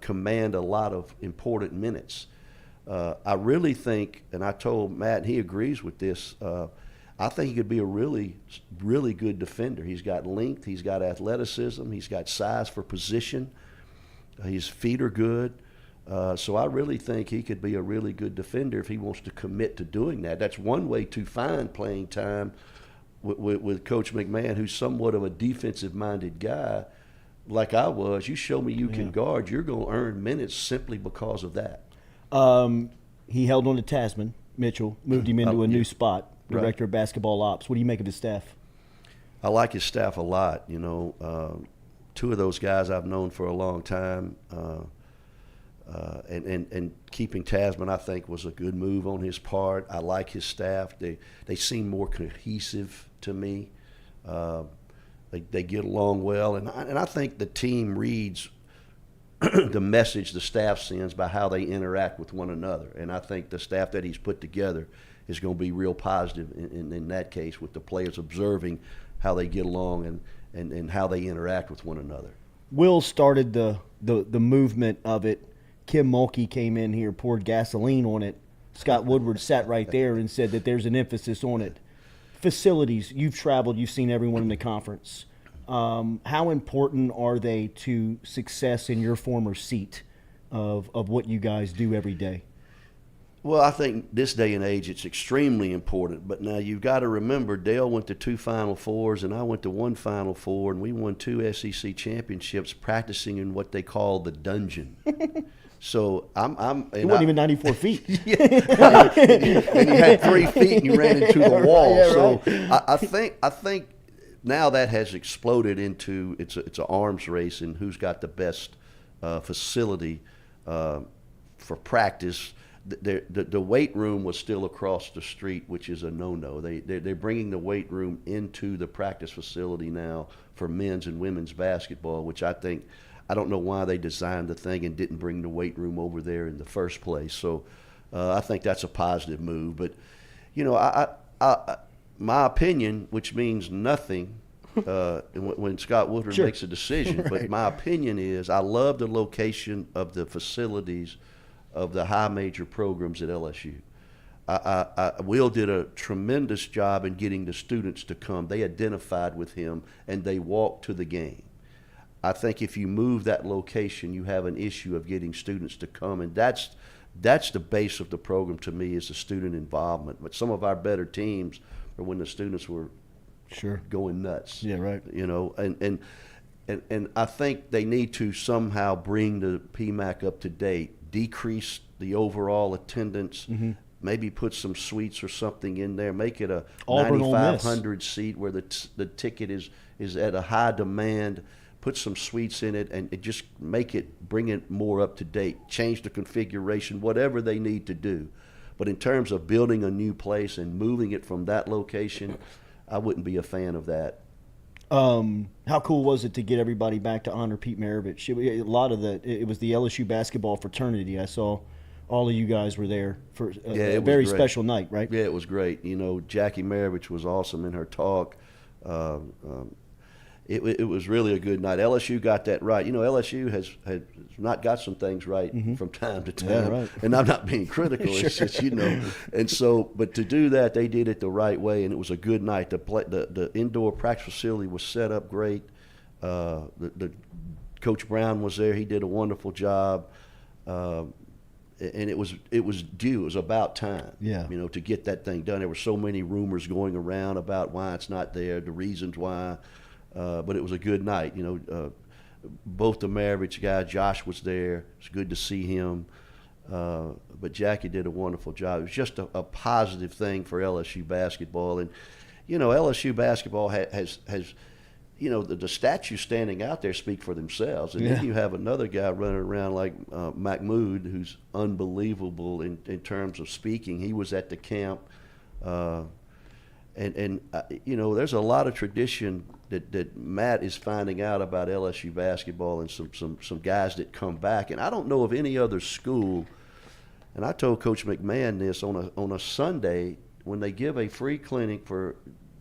command a lot of important minutes. I really think, and I told Matt, and he agrees with this, I think he could be a really, really good defender. He's got length, he's got athleticism, he's got size for position, his feet are good. So I really think he could be a really good defender if he wants to commit to doing that. That's one way to find playing time with Coach McMahon, who's somewhat of a defensive-minded guy like I was. You show me you can guard, you're going to earn minutes simply because of that. He held on to Tasman Mitchell, moved him into a new spot, director of basketball ops. What do you make of his staff? I like his staff a lot. You know, two of those guys I've known for a long time. And keeping Tasman, I think, was a good move on his part. I like his staff. They seem more cohesive to me. They get along well, and I think the team reads the message the staff sends by how they interact with one another. And I think the staff that he's put together is going to be real positive in that case, with the players observing how they get along and how they interact with one another. Will started the movement of it. Kim Mulkey came in here, poured gasoline on it. Scott Woodward sat right there and said that there's an emphasis on it. Facilities, you've traveled, you've seen everyone in the conference. How important are they to success in your former seat of what you guys do every day? Well, I think this day and age it's extremely important. But now you've got to remember, Dale went to 2 Final Fours and I went to 1 Final Four, and we won 2 SEC championships practicing in what they call the dungeon. So it wasn't even 94 feet. and you had 3 feet and you ran into the wall. Yeah, so right. I think now that has exploded into it's an arms race and who's got the best facility for practice. The weight room was still across the street, which is a no-no. They're bringing the weight room into the practice facility now for men's and women's basketball, which I don't know why they designed the thing and didn't bring the weight room over there in the first place. So I think that's a positive move. But, you know, my opinion, which means nothing when Scott Woodward makes a decision, Right. but my opinion is I love the location of the facilities of the high major programs at LSU. Will did a tremendous job in getting the students to come. They identified with him and they walked to the game. I think if you move that location, you have an issue of getting students to come, and that's the base of the program to me, is the student involvement. But some of our better teams are when the students were going nuts. Yeah, right. You know, and I think they need to somehow bring the PMAC up to date, decrease the overall attendance, maybe put some suites or something in there, make it a 9,500 seat where the ticket is at a high demand. Put some suites in it and just bring it more up to date, change the configuration, whatever they need to do. But in terms of building a new place and moving it from that location, I wouldn't be a fan of that. How cool was it to get everybody back to honor Pete Maravich? It was the LSU basketball fraternity. I saw all of you guys were there for a very great. Special night, right? Yeah, it was great. You know, Jackie Maravich was awesome in her talk. It was really a good night. LSU got that right. You know, LSU has not got some things right from time to time. Yeah, right. And I'm not being critical. Sure. It's just, you know. And so, but to do that, they did it the right way, and it was a good night. The indoor practice facility was set up great. The Coach Brown was there. He did a wonderful job. And it was due. It was about time. Yeah. You know, to get that thing done. There were so many rumors going around about why it's not there, the reasons why. But it was a good night. You know, both the Maravich guys, Josh was there. It's good to see him. But Jackie did a wonderful job. It was just a positive thing for LSU basketball. And, you know, LSU basketball has you know, the statues standing out there speak for themselves. And then you have another guy running around like Mahmoud, who's unbelievable in terms of speaking. He was at the camp. And you know, there's a lot of tradition that Matt is finding out about LSU basketball, and some guys that come back. And I don't know of any other school, and I told Coach McMahon this on a Sunday when they give a free clinic for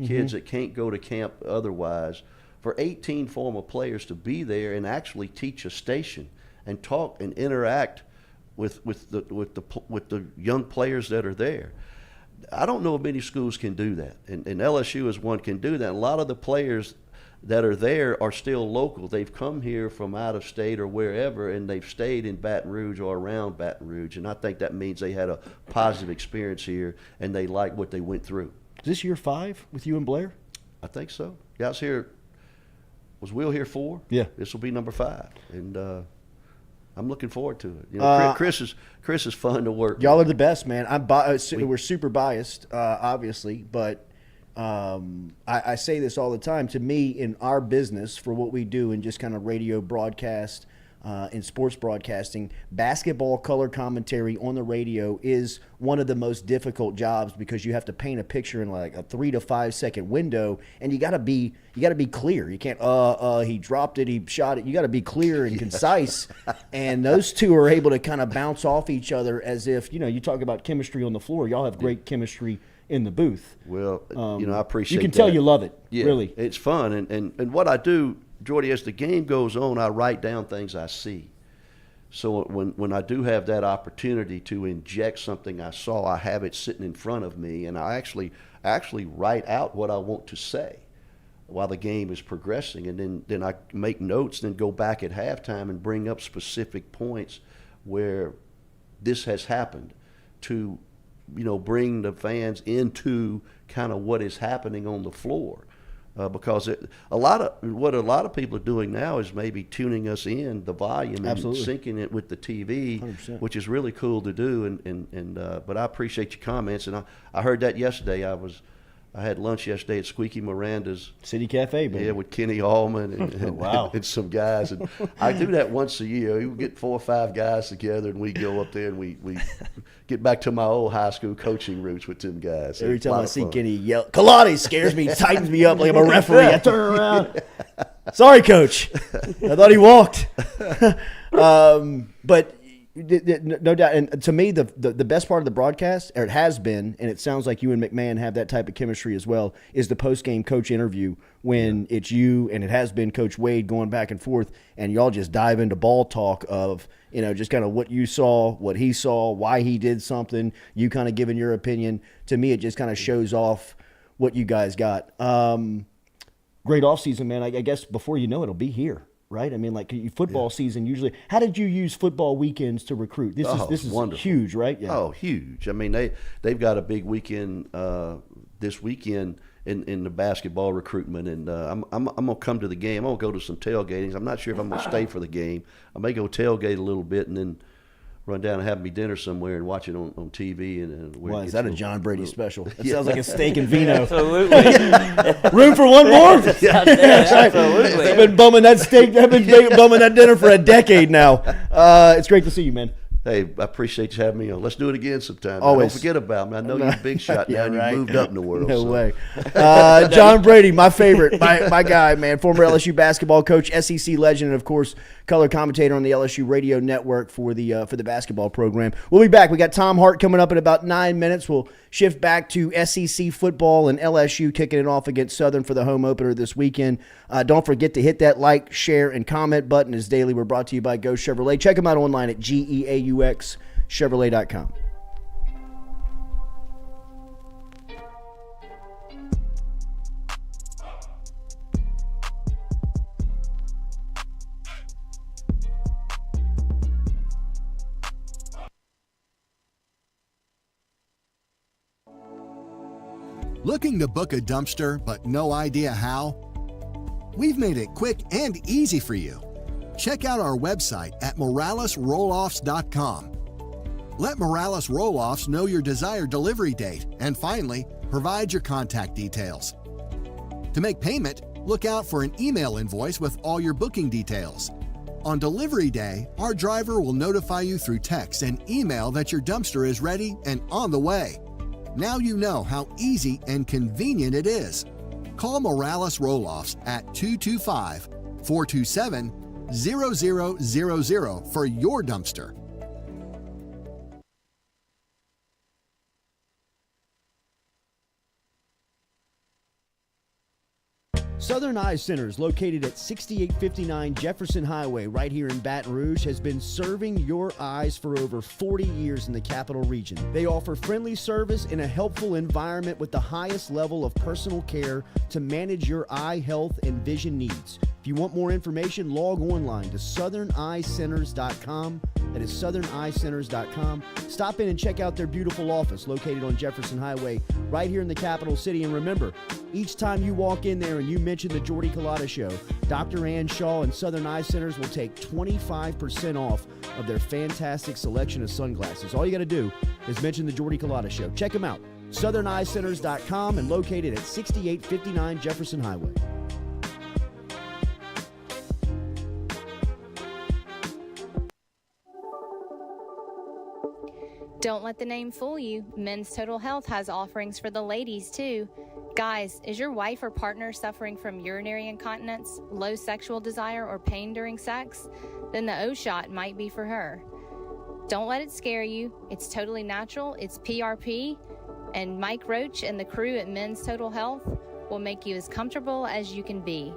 kids that can't go to camp otherwise, for 18 former players to be there and actually teach a station and talk and interact with the young players that are there. I don't know if many schools can do that, and LSU is one can do that. A lot of the players that are there are still local. They've come here from out of state or wherever, and they've stayed in Baton Rouge or around Baton Rouge, and I think that means they had a positive experience here, and they like what they went through. Is this year 5 with you and Blair? I think so. Yeah, I was here. Was Will here 4? Yeah. This will be number 5, and I'm looking forward to it. You know, Chris is fun to work. Y'all with. are the best, man. We're super biased, obviously, but I say this all the time. To me, in our business, for what we do in just kind of radio broadcast in sports broadcasting, basketball color commentary on the radio is one of the most difficult jobs because you have to paint a picture in like a 3 to 5 second window, and you got to be clear. You can't he dropped it, he shot it. You got to be clear and concise. And those two are able to kind of bounce off each other as if, you talk about chemistry on the floor. Y'all have great chemistry in the booth. Well, I appreciate. You can that. tell you love it. Yeah, really. It's fun, and what I do, Jordy, as the game goes on, I write down things I see. So when I do have that opportunity to inject something I saw, I have it sitting in front of me, and I actually write out what I want to say while the game is progressing, and then I make notes, then go back at halftime and bring up specific points where this has happened to, bring the fans into kind of what is happening on the floor. Because a lot of people are doing now is maybe tuning us in the volume and syncing it with the TV, 100%. which is really cool to do. But I appreciate your comments, and I heard that yesterday. I had lunch yesterday at Squeaky Miranda's City Cafe, baby. Yeah, with Kenny Allman and, wow. and some guys. And I do that once a year. We get 4 or 5 guys together, and we go up there and we get back to my old high school coaching roots with them guys. Every time I see Kenny yell, Culotta scares me, tightens me up like I'm a referee. I turn around. Sorry, Coach. I thought he walked. But no doubt, and to me, the best part of the broadcast, or it has been, and it sounds like you and McMahon have that type of chemistry as well, is the post-game coach interview when it's you and it has been Coach Wade going back and forth, and y'all just dive into ball talk of, just kind of what you saw, what he saw, why he did something, you kind of giving your opinion. To me, it just kind of shows off what you guys got. Great offseason, man. I guess before you know it, it'll be here. Right? I mean, like football season usually. How did you use football weekends to recruit? This is wonderful. Huge, right? Yeah. Oh, huge. I mean, they've got a big weekend this weekend in the basketball recruitment, and I'm gonna come to the game. I'm gonna go to some tailgatings. I'm not sure if I'm gonna stay for the game. I may go tailgate a little bit and then run down and have me dinner somewhere and watch it on TV. Well, is that a John Brady special? That Yeah. sounds like a steak and vino. Absolutely. Room for one more? Absolutely. I've been bumming that steak. I've been bumming that dinner for a decade now. It's great to see you, man. Hey, I appreciate you having me on. Let's do it again sometime. Always. Don't forget about me. I know you're a big shot now, Yeah, and right. you moved up in the world. No so. way. John Brady, my favorite, my guy, man. Former LSU basketball coach, SEC legend, and of course, color commentator on the LSU radio network for the basketball program. We'll be back. We got Tom Hart coming up in about 9 minutes. We'll shift back to SEC football and LSU kicking it off against Southern for the home opener this weekend. Don't forget to hit that like, share, and comment button. As daily, we're brought to you by Go Chevrolet. Check them out online at GEAUXChevrolet.com. Looking to book a dumpster but no idea how? We've made it quick and easy for you. Check out our website at moralesrolloffs.com. Let Morales Roll-Offs know your desired delivery date, and finally, provide your contact details. To make payment, look out for an email invoice with all your booking details. On delivery day, our driver will notify you through text and email that your dumpster is ready and on the way. Now you know how easy and convenient it is. Call Morales Roll-Offs at 225-427-0000 for your dumpster. Southern Eye Centers, located at 6859 Jefferson Highway right here in Baton Rouge, has been serving your eyes for over 40 years in the Capital Region. They offer friendly service in a helpful environment with the highest level of personal care to manage your eye health and vision needs. If you want more information, log online to southernyecenters.com. That is southernyecenters.com. Stop in and check out their beautiful office located on Jefferson Highway right here in the capital city. And remember, each time you walk in there and you mention the Jordy Culotta Show, Dr. Ann Shaw and Southern Eye Centers will take 25% off of their fantastic selection of sunglasses. All you got to do is mention the Jordy Culotta Show. Check them out. southernyecenters.com and located at 6859 Jefferson Highway. Don't let the name fool you. Men's Total Health has offerings for the ladies, too. Guys, is your wife or partner suffering from urinary incontinence, low sexual desire, or pain during sex? Then the O-Shot might be for her. Don't let it scare you. It's totally natural. It's PRP. And Mike Roach and the crew at Men's Total Health will make you as comfortable as you can be.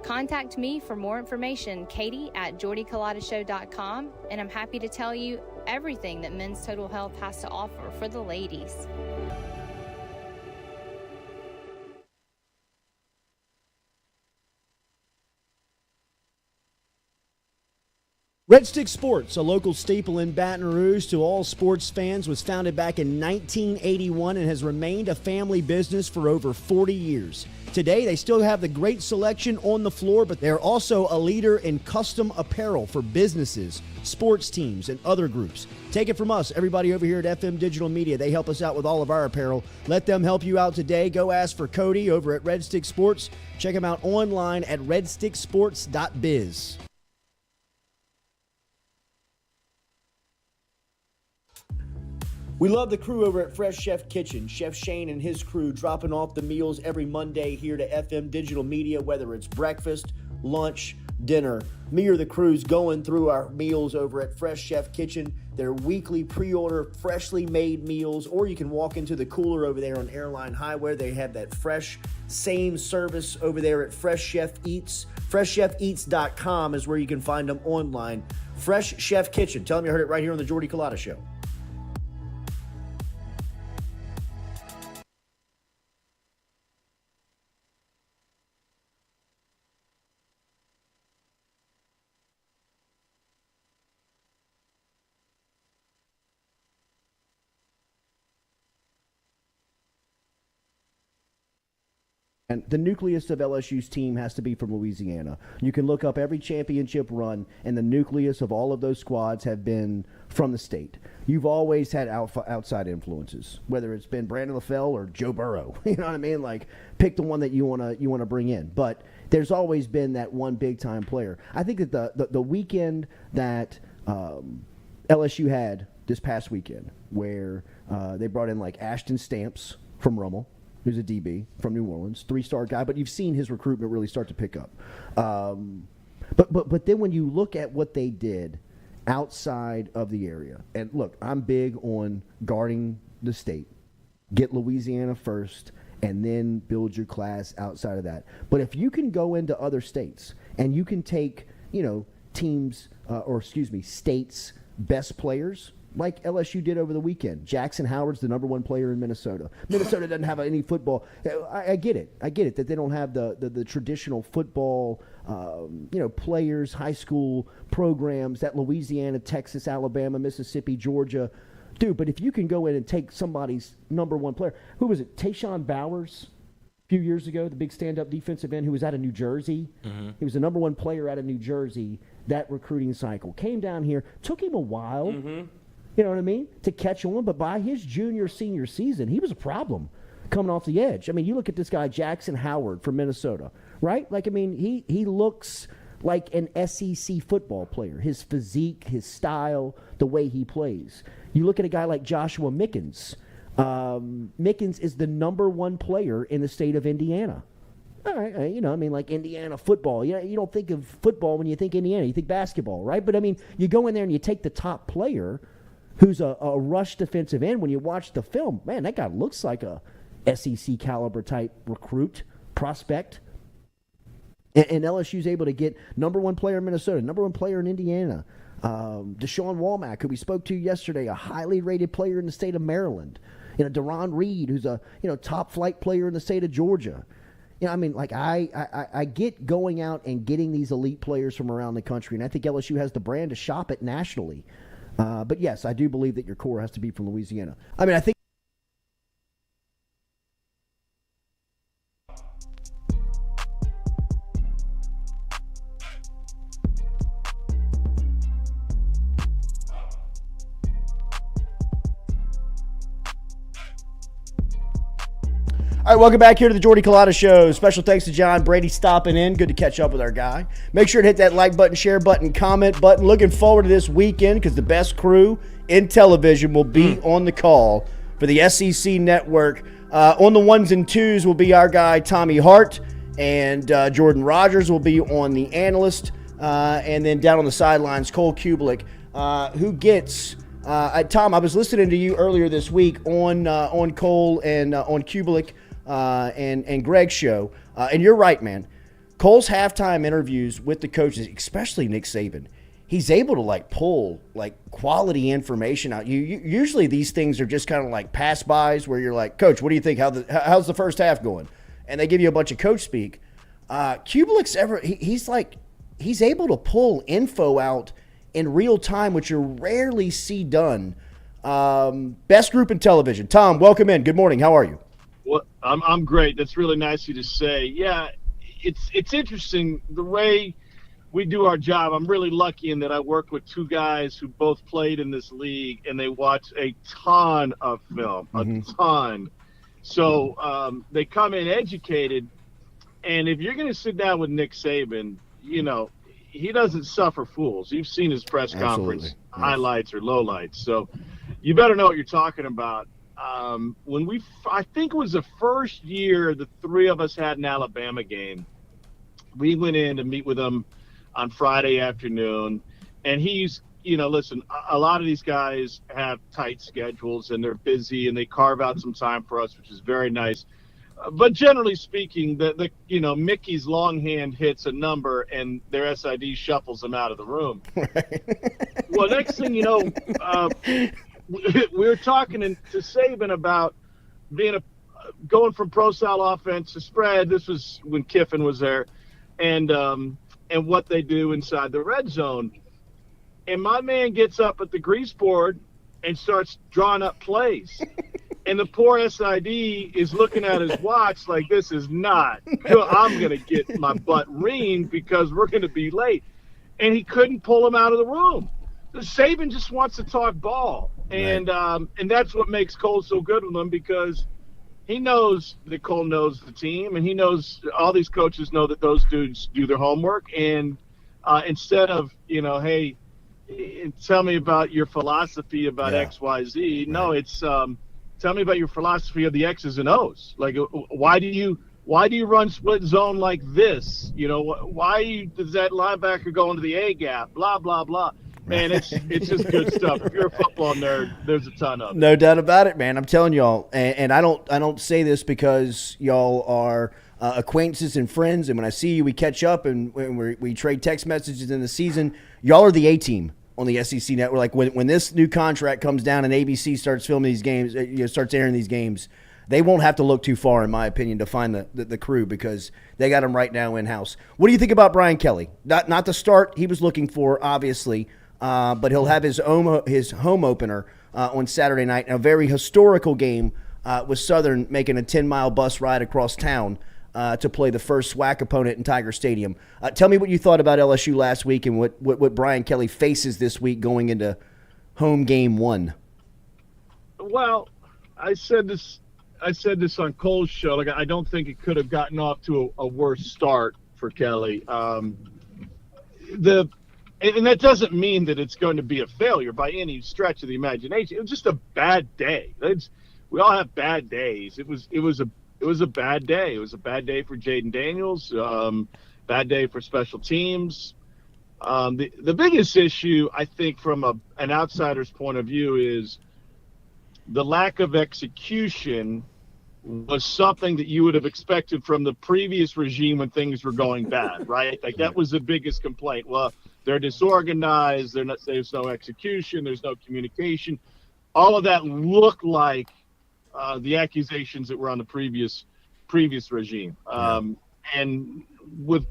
Contact me for more information, Katie at jordyculotta.show.com, and I'm happy to tell you everything that Men's Total Health has to offer for the ladies. Red Stick Sports, a local staple in Baton Rouge to all sports fans, was founded back in 1981 and has remained a family business for over 40 years. Today, they still have the great selection on the floor, but they're also a leader in custom apparel for businesses, sports teams, and other groups. Take it from us, everybody over here at FM Digital Media. They help us out with all of our apparel. Let them help you out today. Go ask for Cody over at Red Stick Sports. Check him out online at redsticksports.biz. We love the crew over at Fresh Chef Kitchen. Chef Shane and his crew dropping off the meals every Monday here to FM Digital Media, whether it's breakfast, lunch, dinner. Me or the crew's going through our meals over at Fresh Chef Kitchen. Their weekly pre-order, freshly made meals, or you can walk into the cooler over there on Airline Highway. They have that fresh, same service over there at Fresh Chef Eats. FreshChefEats.com is where you can find them online. Fresh Chef Kitchen. Tell them you heard it right here on the Jordy Culotta Show. And the nucleus of LSU's team has to be from Louisiana. You can look up every championship run, and the nucleus of all of those squads have been from the state. You've always had outside influences, whether it's been Brandon LaFell or Joe Burrow. You know what I mean? Like, pick the one that you wanna bring in. But there's always been that one big-time player. I think that the weekend that LSU had this past weekend, where they brought in, like, Ashton Stamps from Rummel, who's a DB from New Orleans, 3-star guy, but you've seen his recruitment really start to pick up. But then when you look at what they did outside of the area, and look, I'm big on guarding the state. Get Louisiana first, and then build your class outside of that. But if you can go into other states, and you can take, teams, states' best players, like LSU did over the weekend. Jackson Howard's the number one player in Minnesota. Minnesota doesn't have any football. I get it. I get it that they don't have the traditional football, players, high school programs that Louisiana, Texas, Alabama, Mississippi, Georgia do. But if you can go in and take somebody's number one player, who was it? Tayshawn Bowers a few years ago, the big stand-up defensive end who was out of New Jersey. Mm-hmm. He was the number one player out of New Jersey that recruiting cycle. Came down here. Took him a while. Mm-hmm. You know what I mean? To catch on, but by his senior season, he was a problem coming off the edge. I mean, you look at this guy, Jackson Howard from Minnesota, right? Like, I mean, he looks like an SEC football player. His physique, his style, the way he plays. You look at a guy like Joshua Mickens. Mickens is the number one player in the state of Indiana. All right, like Indiana football. You don't think of football when you think Indiana. You think basketball, right? But, I mean, you go in there and you take the top player who's a rush defensive end. When you watch the film, man, that guy looks like a SEC caliber type recruit, prospect. And LSU's able to get number one player in Minnesota, number one player in Indiana, Deshaun Womack, who we spoke to yesterday, a highly rated player in the state of Maryland. Deron Reed, who's a top flight player in the state of Georgia. I get going out and getting these elite players from around the country, and I think LSU has the brand to shop it nationally. But yes, I do believe that your core has to be from Louisiana. I think. All right, welcome back here to the Jordy Culotta Show. Special thanks to John Brady stopping in. Good to catch up with our guy. Make sure to hit that like button, share button, comment button. Looking forward to this weekend because the best crew in television will be on the call for the SEC Network. On the ones and twos will be our guy Tommy Hart, and Jordan Rogers will be on the analyst. And then down on the sidelines, Cole Kubelik, who gets... Tom, I was listening to you earlier this week on Cole and on Kubelik. And Greg's show. And you're right, man. Cole's halftime interviews with the coaches, especially Nick Saban, he's able to pull quality information out. Usually these things are just kind of pass-bys where you're like, Coach, what do you think? How's the first half going? And they give you a bunch of coach speak. Kubelik's he's able to pull info out in real time, which you rarely see done. Best group in television. Tom, welcome in. Good morning. How are you? Well, I'm great. That's really nice of you to say. Yeah, it's interesting the way we do our job. I'm really lucky in that I work with two guys who both played in this league, and they watch a ton of film, a ton. So they come in educated, and if you're going to sit down with Nick Saban, he doesn't suffer fools. You've seen his press conference highlights or lowlights, so you better know what you're talking about. I think it was the first year the three of us had an Alabama game. We went in to meet with him on Friday afternoon, and he's, listen, a lot of these guys have tight schedules and they're busy and they carve out some time for us, which is very nice. But generally speaking, the Mickey's longhand hits a number and their SID shuffles them out of the room. Well, next thing you know, we were talking to Saban about going from pro-style offense to spread. This was when Kiffin was there, and what they do inside the red zone. And my man gets up at the grease board and starts drawing up plays. And the poor SID is looking at his watch like, this is not good. I'm going to get my butt reamed because we're going to be late. And he couldn't pull him out of the room. Saban just wants to talk ball. And that's what makes Cole so good with him, because he knows that Cole knows the team, and he knows all these coaches know that those dudes do their homework. And instead of, hey, tell me about your philosophy about X, Y, Z. No, it's tell me about your philosophy of the X's and O's. Like, why do you run split zone like this? Why does that linebacker go into the A gap? Blah, blah, blah. Man, it's just good stuff. If you're a football nerd, there's a ton of it. No doubt about it, man. I'm telling y'all, and I don't say this because y'all are acquaintances and friends, and when I see you, we catch up and we trade text messages in the season. Y'all are the A-team on the SEC network. Like when this new contract comes down and ABC starts filming these games, starts airing these games, they won't have to look too far, in my opinion, to find the crew, because they got them right now in-house. What do you think about Brian Kelly? Not the start he was looking for, obviously, but he'll have his home opener on Saturday night. A very historical game with Southern making a 10-mile bus ride across town to play the first SWAC opponent in Tiger Stadium. Tell me what you thought about LSU last week and what Brian Kelly faces this week going into home game one. Well, I said this on Cole's show. Like, I don't think it could have gotten off to a worse start for Kelly. And that doesn't mean that it's going to be a failure by any stretch of the imagination. It was just a bad day. We all have bad days. It was a bad day. It was a bad day for Jaden Daniels. Bad day for special teams. The biggest issue, I think, from an outsider's point of view, is the lack of execution was something that you would have expected from the previous regime when things were going bad, right? Like that was the biggest complaint. Well, they're disorganized. There's no execution. There's no communication. All of that looked like the accusations that were on the previous regime. And with,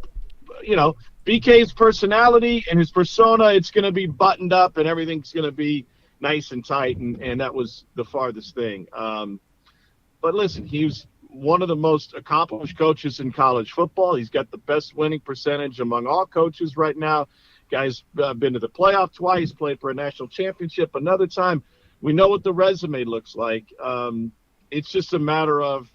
BK's personality and his persona, it's going to be buttoned up and everything's going to be nice and tight. And that was the farthest thing. But listen, he was one of the most accomplished coaches in college football. He's got the best winning percentage among all coaches right now. Guy's been to the playoff twice, played for a national championship another time. We know what the resume looks like. It's just a matter of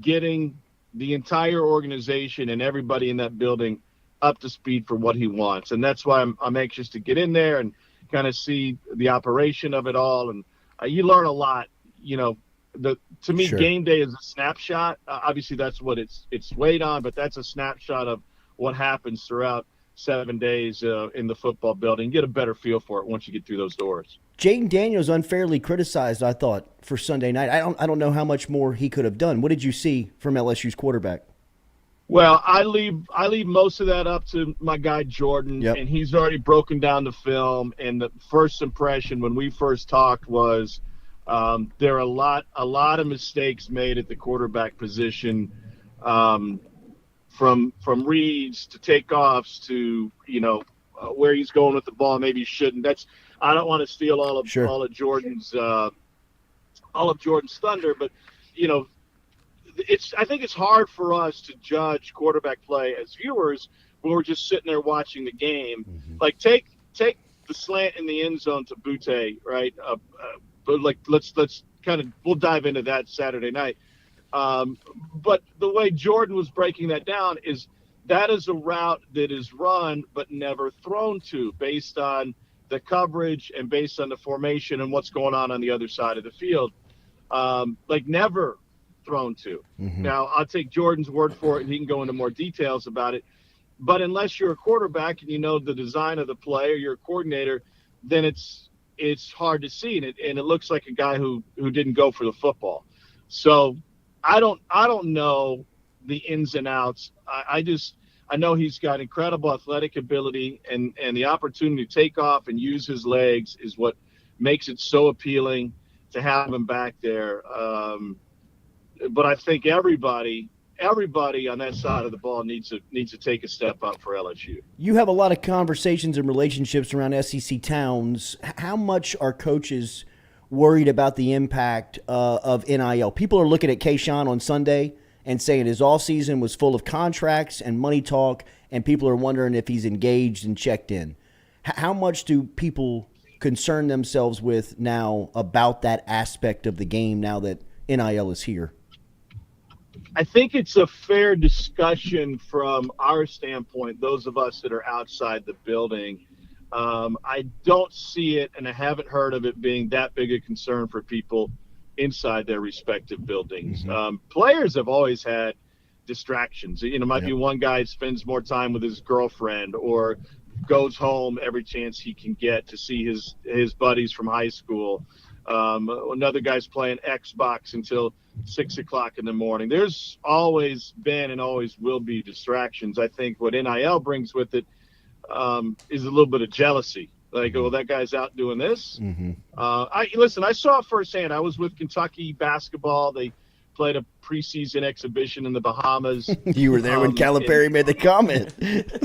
getting the entire organization and everybody in that building up to speed for what he wants. And that's why I'm anxious to get in there and kind of see the operation of it all. And you learn a lot, to me, Sure. Game day is a snapshot. Obviously, that's what it's weighed on, but that's a snapshot of what happens throughout 7 days in the football building. Get a better feel for it once you get through those doors. Jaden Daniels unfairly criticized, I thought, for Sunday night. I don't know how much more he could have done. What did you see from LSU's quarterback? Well, I leave most of that up to my guy Jordan, Yep. and he's already broken down the film. And the first impression when we first talked was there are a lot of mistakes made at the quarterback position, from reads to takeoffs to where he's going with the ball. Maybe he shouldn't. I don't want to steal all of Jordan's thunder, but I think it's hard for us to judge quarterback play as viewers when we're just sitting there watching the game. Mm-hmm. Like take the slant in the end zone to Butte, right? But let's kind of, we'll dive into that Saturday night. But the way Jordan was breaking that down is that is a route that is run but never thrown to, based on the coverage and based on the formation and what's going on the other side of the field. Never thrown to. Mm-hmm. Now, I'll take Jordan's word for it, and he can go into more details about it. But unless you're a quarterback and you know the design of the play, or you're a coordinator, then it's hard to see, and it looks like a guy who didn't go for the football. So I don't know the ins and outs. I know he's got incredible athletic ability, and the opportunity to take off and use his legs is what makes it so appealing to have him back there. But I think everybody on that side of the ball needs to take a step up for LSU. You have a lot of conversations and relationships around SEC towns. How much are coaches worried about the impact of NIL? People are looking at Kayshawn on Sunday and saying his offseason was full of contracts and money talk, and people are wondering if he's engaged and checked in. How much do people concern themselves with now about that aspect of the game now that NIL is here? I think it's a fair discussion from our standpoint, those of us that are outside the building. I don't see it, and I haven't heard of it being that big a concern for people inside their respective buildings. Mm-hmm. Players have always had distractions. Might be one guy spends more time with his girlfriend or goes home every chance he can get to see his buddies from high school. Another guy's playing Xbox until 6 o'clock in the morning. There's always been and always will be distractions. I think what NIL brings with it is a little bit of jealousy. Like, oh, that guy's out doing this. Mm-hmm. I saw it firsthand. I was with Kentucky basketball. They played a preseason exhibition in the Bahamas. You were there when Calipari made the comment.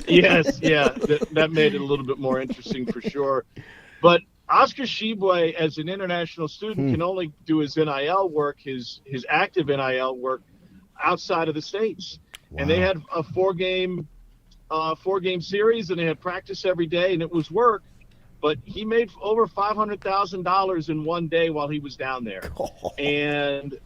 Yes, yeah. That made it a little bit more interesting for sure. But Oscar Shibwe, as an international student, can only do his NIL work, his active NIL work, outside of the States. Wow. And they had a four-game series, and they had practice every day, and it was work. But he made over $500,000 in one day while he was down there. And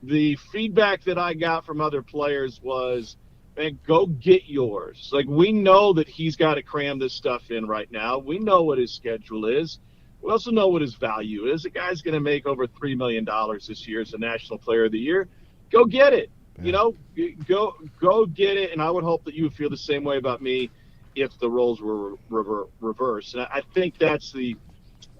the feedback that I got from other players was, man, go get yours. Like, we know that he's got to cram this stuff in right now. We know what his schedule is. We also know what his value is. The guy's going to make over $3 million this year as a National Player of the Year. Go get it. Yeah. Go get it. And I would hope that you would feel the same way about me if the roles were reversed. And I think that's the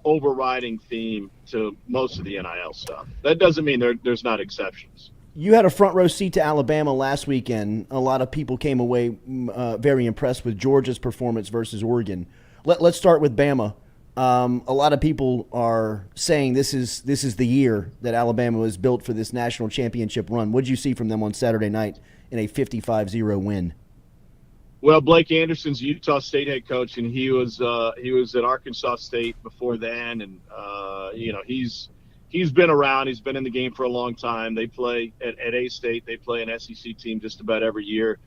overriding theme to most of the NIL stuff. That doesn't mean there's not exceptions. You had a front row seat to Alabama last weekend. A lot of people came away very impressed with Georgia's performance versus Oregon. Let's start with Bama. A lot of people are saying this is the year that Alabama was built for this national championship run. What did you see from them on Saturday night in a 55-0 win? Well, Blake Anderson's Utah State head coach, and he was at Arkansas State before then, and he's been around. He's been in the game for a long time. They play at A-State. They play an SEC team just about every year.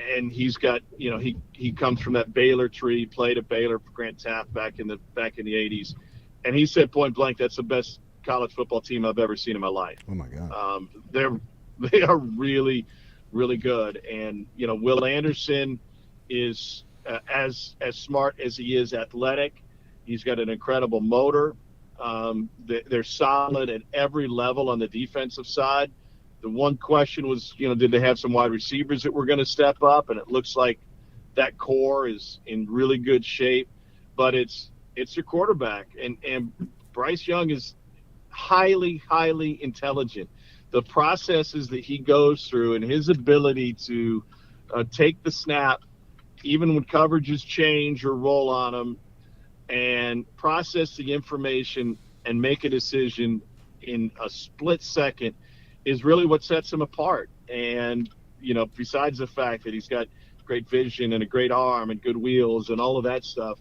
And he's got, he comes from that Baylor tree, played at Baylor for Grant Taft back in the 80s. And he said point blank, that's the best college football team I've ever seen in my life. Oh my God. They are really, really good. And, Will Anderson is as smart as he is athletic. He's got an incredible motor. They're solid at every level on the defensive side. The one question was, did they have some wide receivers that were going to step up? And it looks like that core is in really good shape. But it's your quarterback. And Bryce Young is highly, highly intelligent. The processes that he goes through and his ability to take the snap, even when coverages change or roll on him, and process the information and make a decision in a split second is really what sets him apart. And, besides the fact that he's got great vision and a great arm and good wheels and all of that stuff,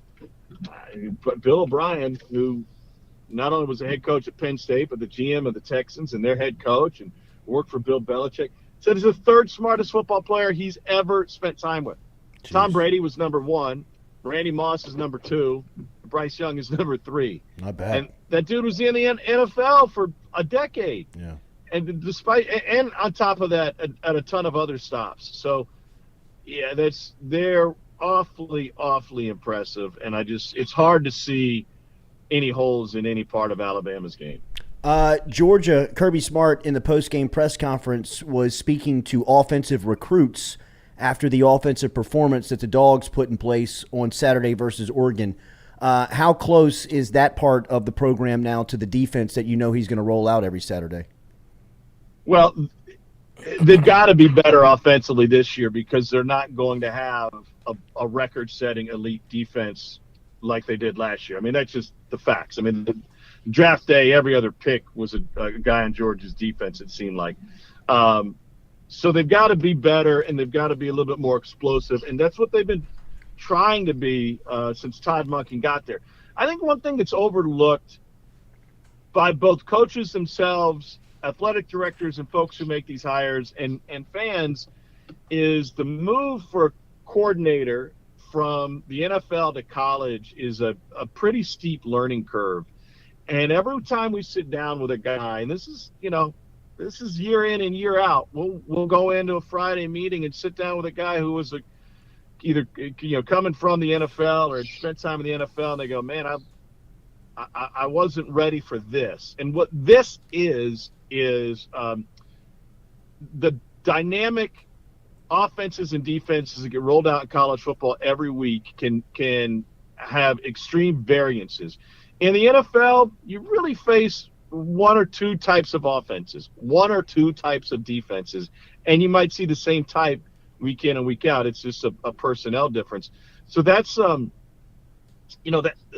but Bill O'Brien, who not only was the head coach at Penn State, but the GM of the Texans and their head coach and worked for Bill Belichick, said he's the third smartest football player he's ever spent time with. Jeez. Tom Brady was number 1. Randy Moss is number 2. Bryce Young is number 3. Not bad. And that dude was in the NFL for a decade. Yeah. And and on top of that, at a ton of other stops. So, yeah, they're awfully, awfully impressive. And it's hard to see any holes in any part of Alabama's game. Georgia, Kirby Smart in the post-game press conference was speaking to offensive recruits after the offensive performance that the Dogs put in place on Saturday versus Oregon. How close is that part of the program now to the defense that he's going to roll out every Saturday? Well, they've got to be better offensively this year because they're not going to have a record-setting elite defense like they did last year. I mean, that's just the facts. I mean, the draft day, every other pick was a guy on Georgia's defense, it seemed like. So they've got to be better, and they've got to be a little bit more explosive, and that's what they've been trying to be since Todd Monken got there. I think one thing that's overlooked by both coaches themselves, athletic directors, and folks who make these hires and fans is the move for a coordinator from the NFL to college is a pretty steep learning curve. And every time we sit down with a guy, and this is year in and year out, we'll go into a Friday meeting and sit down with a guy who was either coming from the NFL or had spent time in the NFL, and they go, man, I wasn't ready for this. And what this is the dynamic offenses and defenses that get rolled out in college football every week can have extreme variances. In the NFL, you really face one or two types of offenses, one or two types of defenses, and you might see the same type week in and week out. It's just a personnel difference. So that's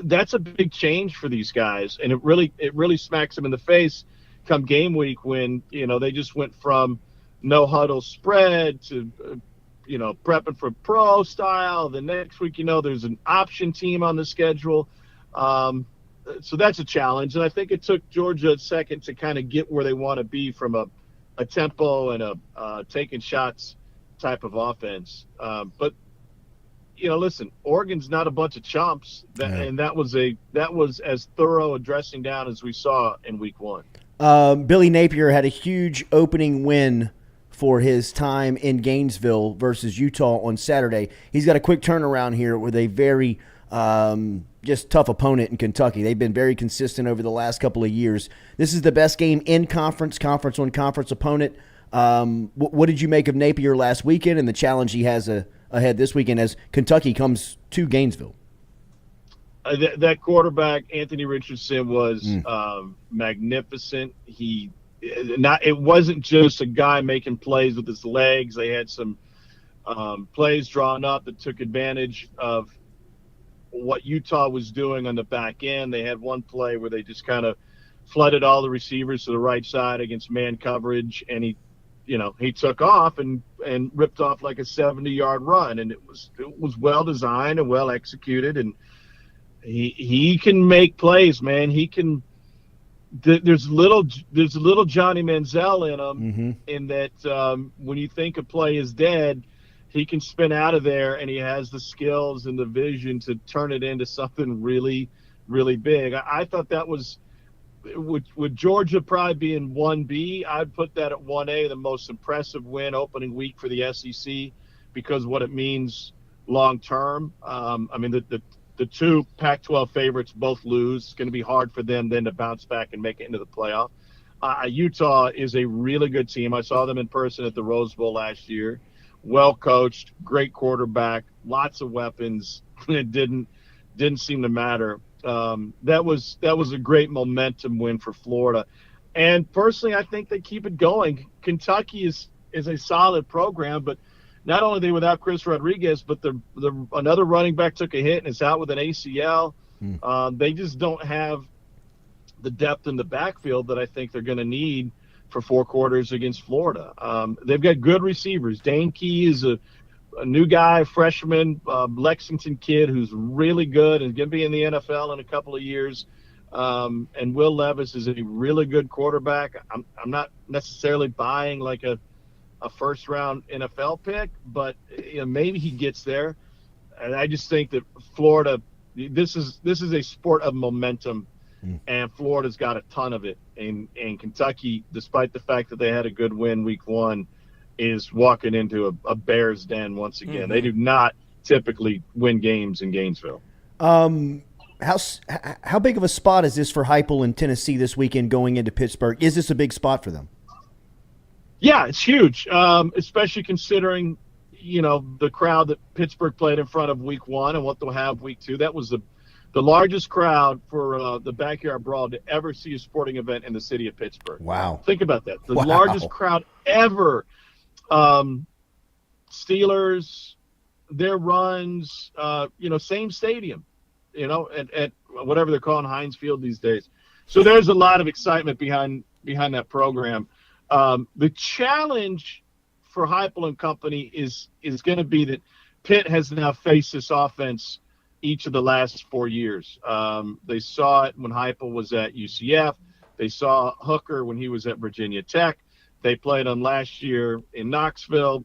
that's a big change for these guys, and it really smacks them in the face come game week when they just went from no huddle spread to prepping for pro style. The next week there's an option team on the schedule. So that's a challenge, and I think it took Georgia a second to kind of get where they want to be from a tempo and a taking shots type of offense. But listen, Oregon's not a bunch of chumps, and that was as thorough a dressing down as we saw in week 1. Billy Napier had a huge opening win for his time in Gainesville versus Utah on Saturday. He's got a quick turnaround here with a very just tough opponent in Kentucky. They've been very consistent over the last couple of years. This is the best game in conference on conference opponent. What did you make of Napier last weekend and the challenge he has ahead this weekend as Kentucky comes to Gainesville? That quarterback, Anthony Richardson, was magnificent. It wasn't just a guy making plays with his legs. They had some plays drawn up that took advantage of what Utah was doing on the back end. They had one play where they just kind of flooded all the receivers to the right side against man coverage, and he took off and ripped off like a 70-yard run, and it was well designed and well executed, and he can make plays, man. He can. There's little Johnny Manziel in him, in that when you think a play is dead, he can spin out of there, and he has the skills and the vision to turn it into something really, really big. I thought that was, with Georgia probably being 1B, I'd put that at 1A, the most impressive win opening week for the SEC, because what it means long term. I mean, the two Pac-12 favorites both lose. It's going to be hard for them then to bounce back and make it into the playoff. Utah is a really good team. I saw them in person at the Rose Bowl last year. Well coached, great quarterback, lots of weapons. It didn't seem to matter. That was a great momentum win for Florida. And personally, I think they keep it going. Kentucky is a solid program, but not only are they without Chris Rodriguez, but another running back took a hit and is out with an ACL. They just don't have the depth in the backfield that I think they're going to need for 4 quarters against Florida. They've got good receivers. Dane Key is a new guy, freshman, Lexington kid who's really good and going to be in the NFL in a couple of years. And Will Levis is a really good quarterback. I'm not necessarily buying like a first-round NFL pick, but maybe he gets there. And I just think that Florida, this is a sport of momentum, and Florida's got a ton of it. And Kentucky, despite the fact that they had a good win week 1, is walking into a bear's den once again. They do not typically win games in Gainesville. How big of a spot is this for Heupel in Tennessee this weekend going into Pittsburgh? Is this a big spot for them? Yeah, it's huge, especially considering, the crowd that Pittsburgh played in front of week 1 and what they'll have week 2. That was the largest crowd for the Backyard Brawl to ever see a sporting event in the city of Pittsburgh. Wow. Think about that. The largest crowd ever. Steelers, their runs, same stadium, at whatever they're calling Heinz Field these days. So there's a lot of excitement behind that program. The challenge for Heupel and company is going to be that Pitt has now faced this offense each of the last 4 years. They saw it when Heupel was at UCF. They saw Hooker when he was at Virginia Tech. They played him last year in Knoxville.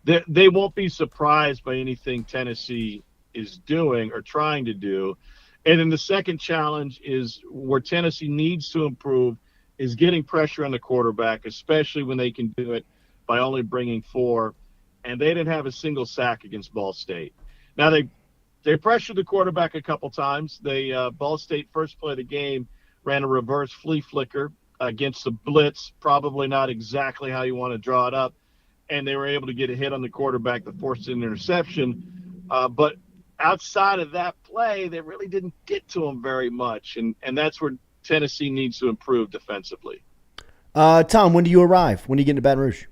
They won't be surprised by anything Tennessee is doing or trying to do. And then the second challenge is where Tennessee needs to improve is getting pressure on the quarterback, especially when they can do it by only bringing 4. And they didn't have a single sack against Ball State. Now, they pressured the quarterback a couple times. Ball State first play of the game ran a reverse flea flicker against the blitz, probably not exactly how you want to draw it up. And they were able to get a hit on the quarterback that forced an interception. But outside of that play, they really didn't get to him very much. And that's where Tennessee needs to improve defensively. Tom, when do you arrive? When do you get into Baton Rouge?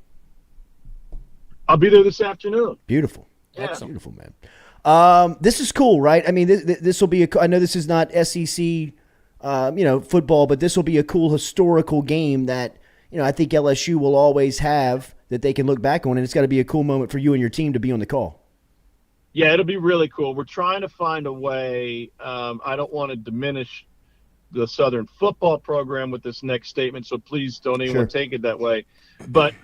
I'll be there this afternoon. Beautiful. Yeah. That's beautiful, man. This is cool, right? I mean, this will be I know this is not SEC, football, but this will be a cool historical game that, I think LSU will always have that they can look back on, and it's got to be a cool moment for you and your team to be on the call. Yeah, it'll be really cool. We're trying to find a way. I don't want to diminish the Southern football program with this next statement, so please don't anyone take it that way. But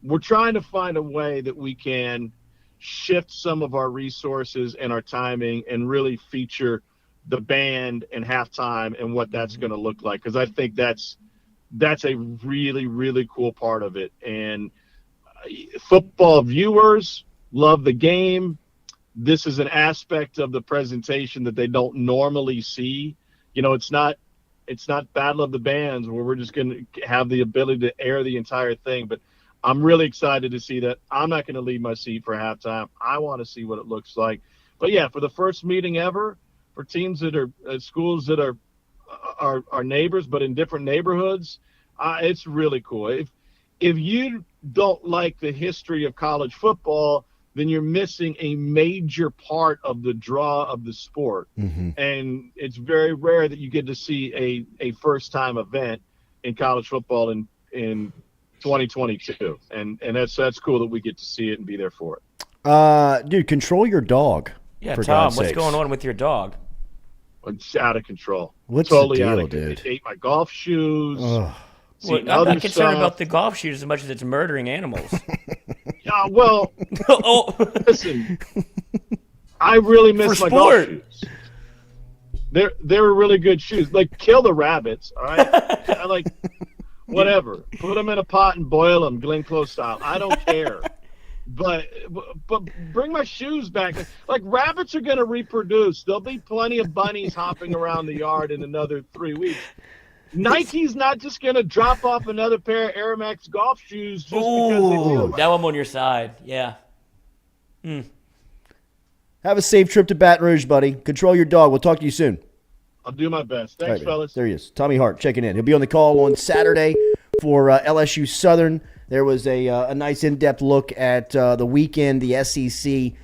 we're trying to find a way that we can shift some of our resources and our timing and really feature the band and halftime and what that's going to look like, because I think that's a really, really cool part of it. And football viewers love the game. This is an aspect of the presentation that they don't normally see. It's not Battle of the Bands where we're just going to have the ability to air the entire thing. But I'm really excited to see that. I'm not going to leave my seat for halftime. I want to see what it looks like. But yeah, for the first meeting ever, for teams that are schools that are neighbors but in different neighborhoods, it's really cool. If you don't like the history of college football, then you're missing a major part of the draw of the sport. Mm-hmm. And it's very rare that you get to see a first-time event in college football in 2022. And that's cool that we get to see it and be there for it. Dude, control your dog. Yeah, for Tom, God's what's sakes. going on with your dog? It's out of control. What's totally the deal, out of dude? It ate my golf shoes. Ugh. Well, I'm not concerned about the golf shoes as much as it's murdering animals. Yeah, well, Oh. listen, I really miss For my golf sport. shoes. They were really good shoes. Like, kill the rabbits, all right? I like, whatever. Put them in a pot and boil them, Glenn Close style. I don't care. But bring my shoes back. Like, rabbits are going to reproduce. There'll be plenty of bunnies hopping around the yard in another 3 weeks. Nike's not just going to drop off another pair of Air Max golf shoes just because they do. Now I'm on your side. Yeah. Have a safe trip to Baton Rouge, buddy. Control your dog. We'll talk to you soon. I'll do my best. All Thanks, right, man. fellas. There he is. Tommy Hart checking in. He'll be on the call on Saturday for LSU Southern. There was a nice in-depth look at the weekend, the SEC.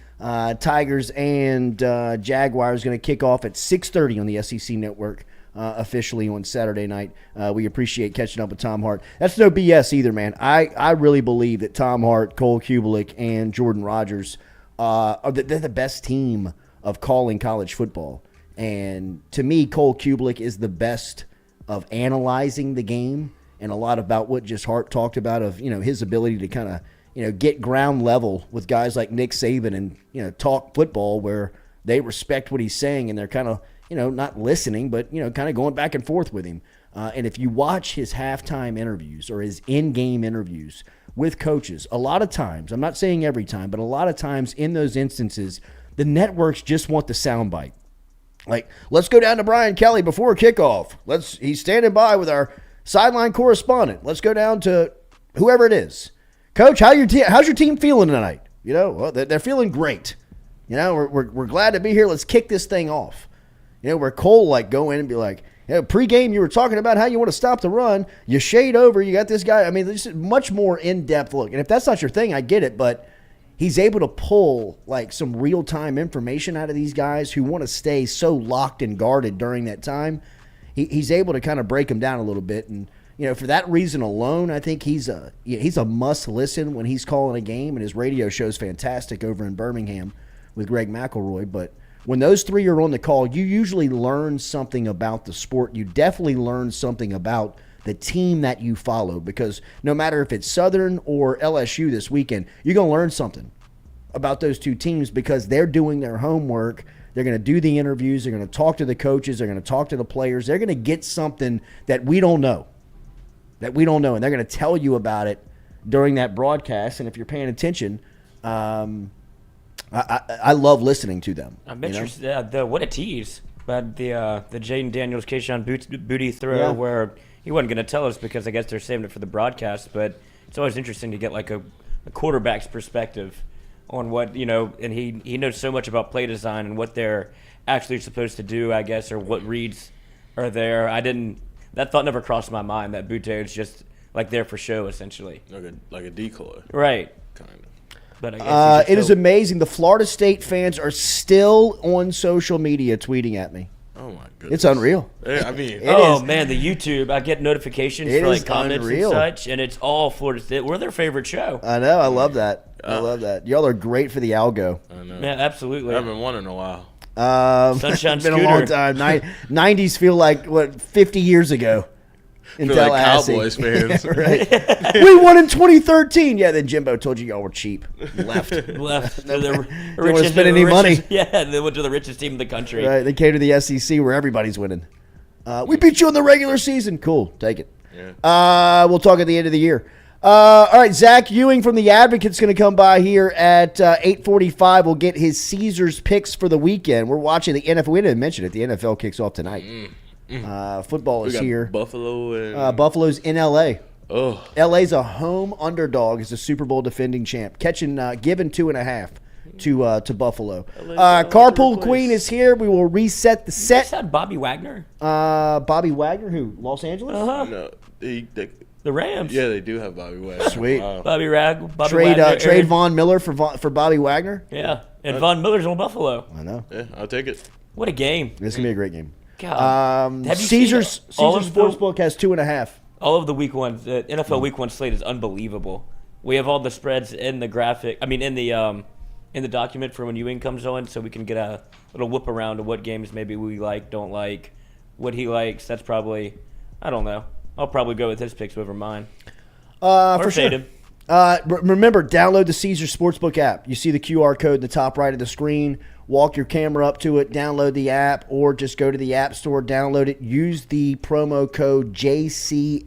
Tigers and Jaguars going to kick off at 6:30 on the SEC Network officially on Saturday night. We appreciate catching up with Tom Hart. That's no BS either, man. I really believe that Tom Hart, Cole Kubelik, and Jordan Rogers they're the best team of calling college football. And to me, Cole Kubelik is the best of analyzing the game, and a lot about what just Hart talked about of, his ability to kind of, get ground level with guys like Nick Saban and, talk football where they respect what he's saying and they're kind of, not listening, but, kind of going back and forth with him. And if you watch his halftime interviews or his in-game interviews with coaches, a lot of times, I'm not saying every time, but a lot of times in those instances, the networks just want the soundbite. Like, let's go down to Brian Kelly before kickoff. He's standing by with our sideline correspondent. Let's go down to whoever it is. Coach, how's your team feeling tonight? Well, they're feeling great. We're glad to be here. Let's kick this thing off. Where Cole go in and be like, pregame you were talking about how you want to stop the run. You shade over. You got this guy. I mean, this is much more in-depth look. And if that's not your thing, I get it. But he's able to pull some real-time information out of these guys who want to stay so locked and guarded during that time. He's able to kind of break them down a little bit. And, for that reason alone, I think he's a must-listen when he's calling a game. And his radio show's fantastic over in Birmingham with Greg McElroy. But when those three are on the call, you usually learn something about the sport. You definitely learn something about the team that you follow, because no matter if it's Southern or LSU this weekend, you're going to learn something about those two teams because they're doing their homework. They're going to do the interviews. They're going to talk to the coaches. They're going to talk to the players. They're going to get something that we don't know, and they're going to tell you about it during that broadcast. And if you're paying attention, I love listening to them. I'm interested. What a tease about the Jaden Daniels, Keyshawn Booty throw where he wasn't going to tell us because I guess they're saving it for the broadcast. But it's always interesting to get a quarterback's perspective on what, and he knows so much about play design and what they're actually supposed to do, I guess, or what reads are there. That thought never crossed my mind that Butte is just there for show, essentially. Like a decoy. Right. Kind of. But I guess it is amazing. The Florida State fans are still on social media tweeting at me. Oh my goodness, it's unreal. Yeah, I mean, man, the YouTube. I get notifications for comments and such, and it's all Florida State. We're their favorite show. I know. I love that. I love that. Y'all are great for the algo. I know. Yeah, absolutely. I haven't won in a while. Sunshine it's been Scooter. a long time. 90s feel like 50 years ago. In feel Tallahassee. like Cowboys fans. Right. We won in 2013. Yeah, then Jimbo told you y'all were cheap. Left. Didn't want to spend any money. Yeah, they went to the richest team in the country. Right. They came to the SEC where everybody's winning. We beat you in the regular season. Cool. Take it. Yeah. We'll talk at the end of the year. All right, Zach Ewing from The Advocate's going to come by here at 8:45. We'll get his Caesars picks for the weekend. We're watching the NFL. We didn't mention it. The NFL kicks off tonight. Football is here. Buffalo and Buffalo's in L.A. Oh, L.A.'s a home underdog as a Super Bowl defending champ, giving 2.5. to Buffalo. Carpool Queen is here. We will reset the set. You just had Bobby Wagner. Bobby Wagner, who? Los Angeles? No, the Rams. Yeah, they do have Bobby Wagner. Sweet. Wow. Bobby Wagner. Trade Von Miller for Bobby Wagner. Yeah, and Von Miller's on Buffalo. I know. Yeah, I'll take it. What a game! This is gonna be a great game. God. Have you Caesars seen all of Sportsbook has 2.5. All of the Week 1, the NFL Week 1 slate is unbelievable. We have all the spreads in the graphic. I mean, in the document for when Ewing comes on, so we can get a little whip around of what games maybe we like, don't like, what he likes. That's probably, I don't know. I'll probably go with his picks over mine. For fade sure. him. Remember, download the Caesars Sportsbook app. You see the QR code in the top right of the screen. Walk your camera up to it, download the app, or just go to the App Store, download it. Use the promo code JCLSUFULL,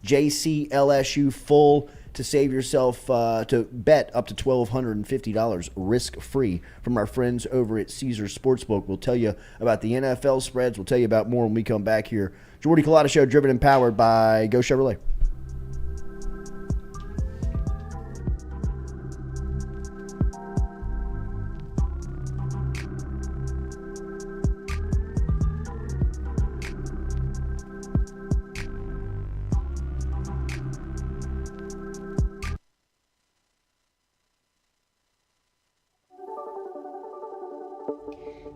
JCLSUFULL, to save yourself, to bet up to $1,250 risk-free from our friends over at Caesars Sportsbook. We'll tell you about the NFL spreads. We'll tell you about more when we come back here. Jordy Culotta Show, driven and powered by Go Chevrolet.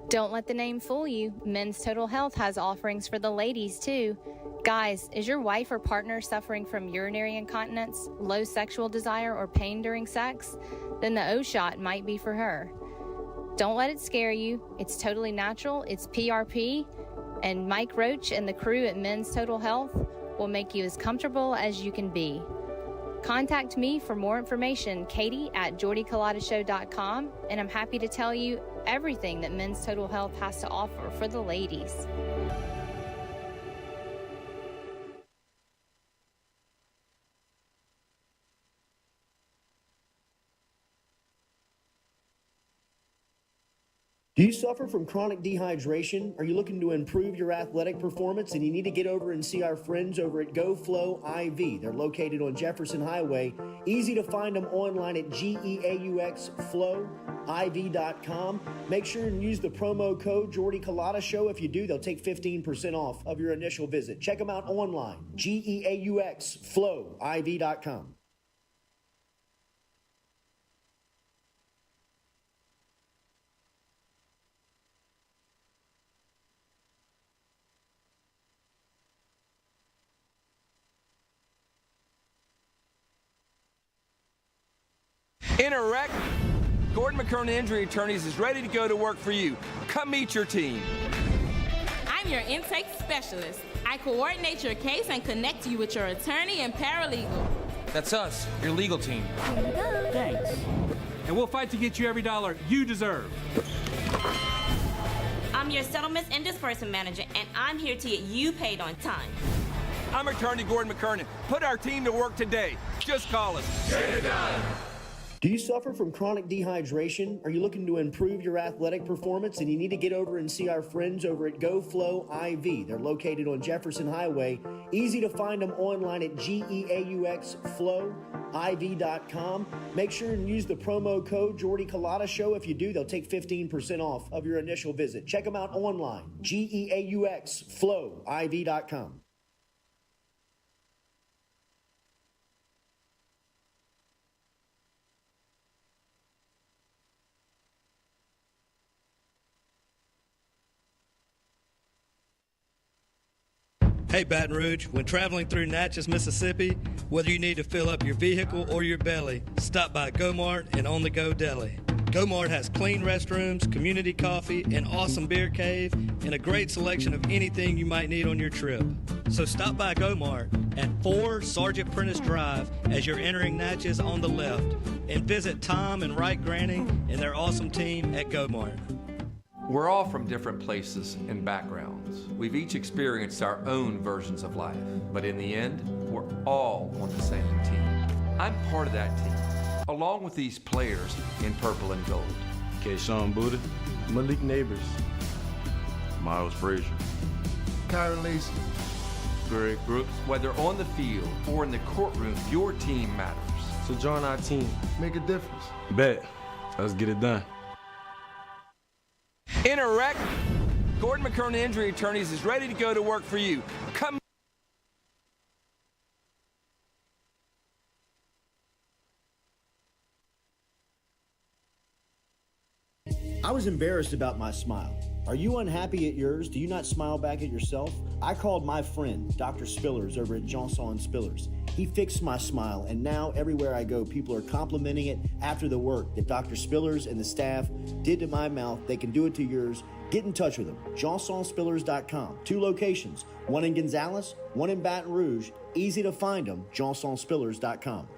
Don't let the name fool you. Men's Total Health has offerings for the ladies, too. Guys, is your wife or partner suffering from urinary incontinence, low sexual desire, or pain during sex? Then the O-Shot might be for her. Don't let it scare you. It's totally natural. It's PRP. And Mike Roach and the crew at Men's Total Health will make you as comfortable as you can be. Contact me for more information, Katie at JordyCulottaShow.com, and I'm happy to tell you everything that Men's Total Health has to offer for the ladies. Do you suffer from chronic dehydration? Are you looking to improve your athletic performance and you need to get over and see our friends over at GoFlow IV? They're located on Jefferson Highway. Easy to find them online at GEAUXFlowIV.com. Make sure and use the promo code Jordy Culotta Show. If you do, they'll take 15% off of your initial visit. Check them out online, GEAUXFlowIV.com. In a wreck, Gordon McKernan Injury Attorneys is ready to go to work for you. Come meet your team. I'm your intake specialist. I coordinate your case and connect you with your attorney and paralegal. That's us, your legal team. Here you go. Thanks. And we'll fight to get you every dollar you deserve. I'm your settlements and disbursement manager, and I'm here to get you paid on time. I'm attorney Gordon McKernan. Put our team to work today. Just call us. Get it done. Do you suffer from chronic dehydration? Are you looking to improve your athletic performance and you need to get over and see our friends over at GoFlow IV? They're located on Jefferson Highway. Easy to find them online at GEAUXFlowIV.com. Make sure and use the promo code Jordy Culotta Show. If you do, they'll take 15% off of your initial visit. Check them out online, GEAUXFlowIV.com. Hey Baton Rouge, when traveling through Natchez, Mississippi, whether you need to fill up your vehicle or your belly, stop by Go-Mart and On The Go Deli. Go-Mart has clean restrooms, community coffee, an awesome beer cave, and a great selection of anything you might need on your trip. So stop by Go-Mart at 4 Sergeant Prentice Drive as you're entering Natchez on the left, and visit Tom and Wright Granning and their awesome team at Go-Mart. We're all from different places and backgrounds. We've each experienced our own versions of life, but in the end, we're all on the same team. I'm part of that team, along with these players in purple and gold. Kayshawn Buddha, Malik Neighbors, Miles Frazier, Kyron Lacy, Greg Brooks. Whether on the field or in the courtroom, your team matters. So join our team. Make a difference. Bet. Let's get it done. In a wreck, Gordon McKernan Injury Attorneys is ready to go to work for you. Come. I was embarrassed about my smile. Are you unhappy at yours? Do you not smile back at yourself? I called my friend, Dr. Spillers, over at Johnson Spillers. He fixed my smile, and now everywhere I go, people are complimenting it after the work that Dr. Spillers and the staff did to my mouth. They can do it to yours. Get in touch with them. JohnsonSpillers.com. 2 locations, one in Gonzales, one in Baton Rouge. Easy to find them, JohnsonSpillers.com.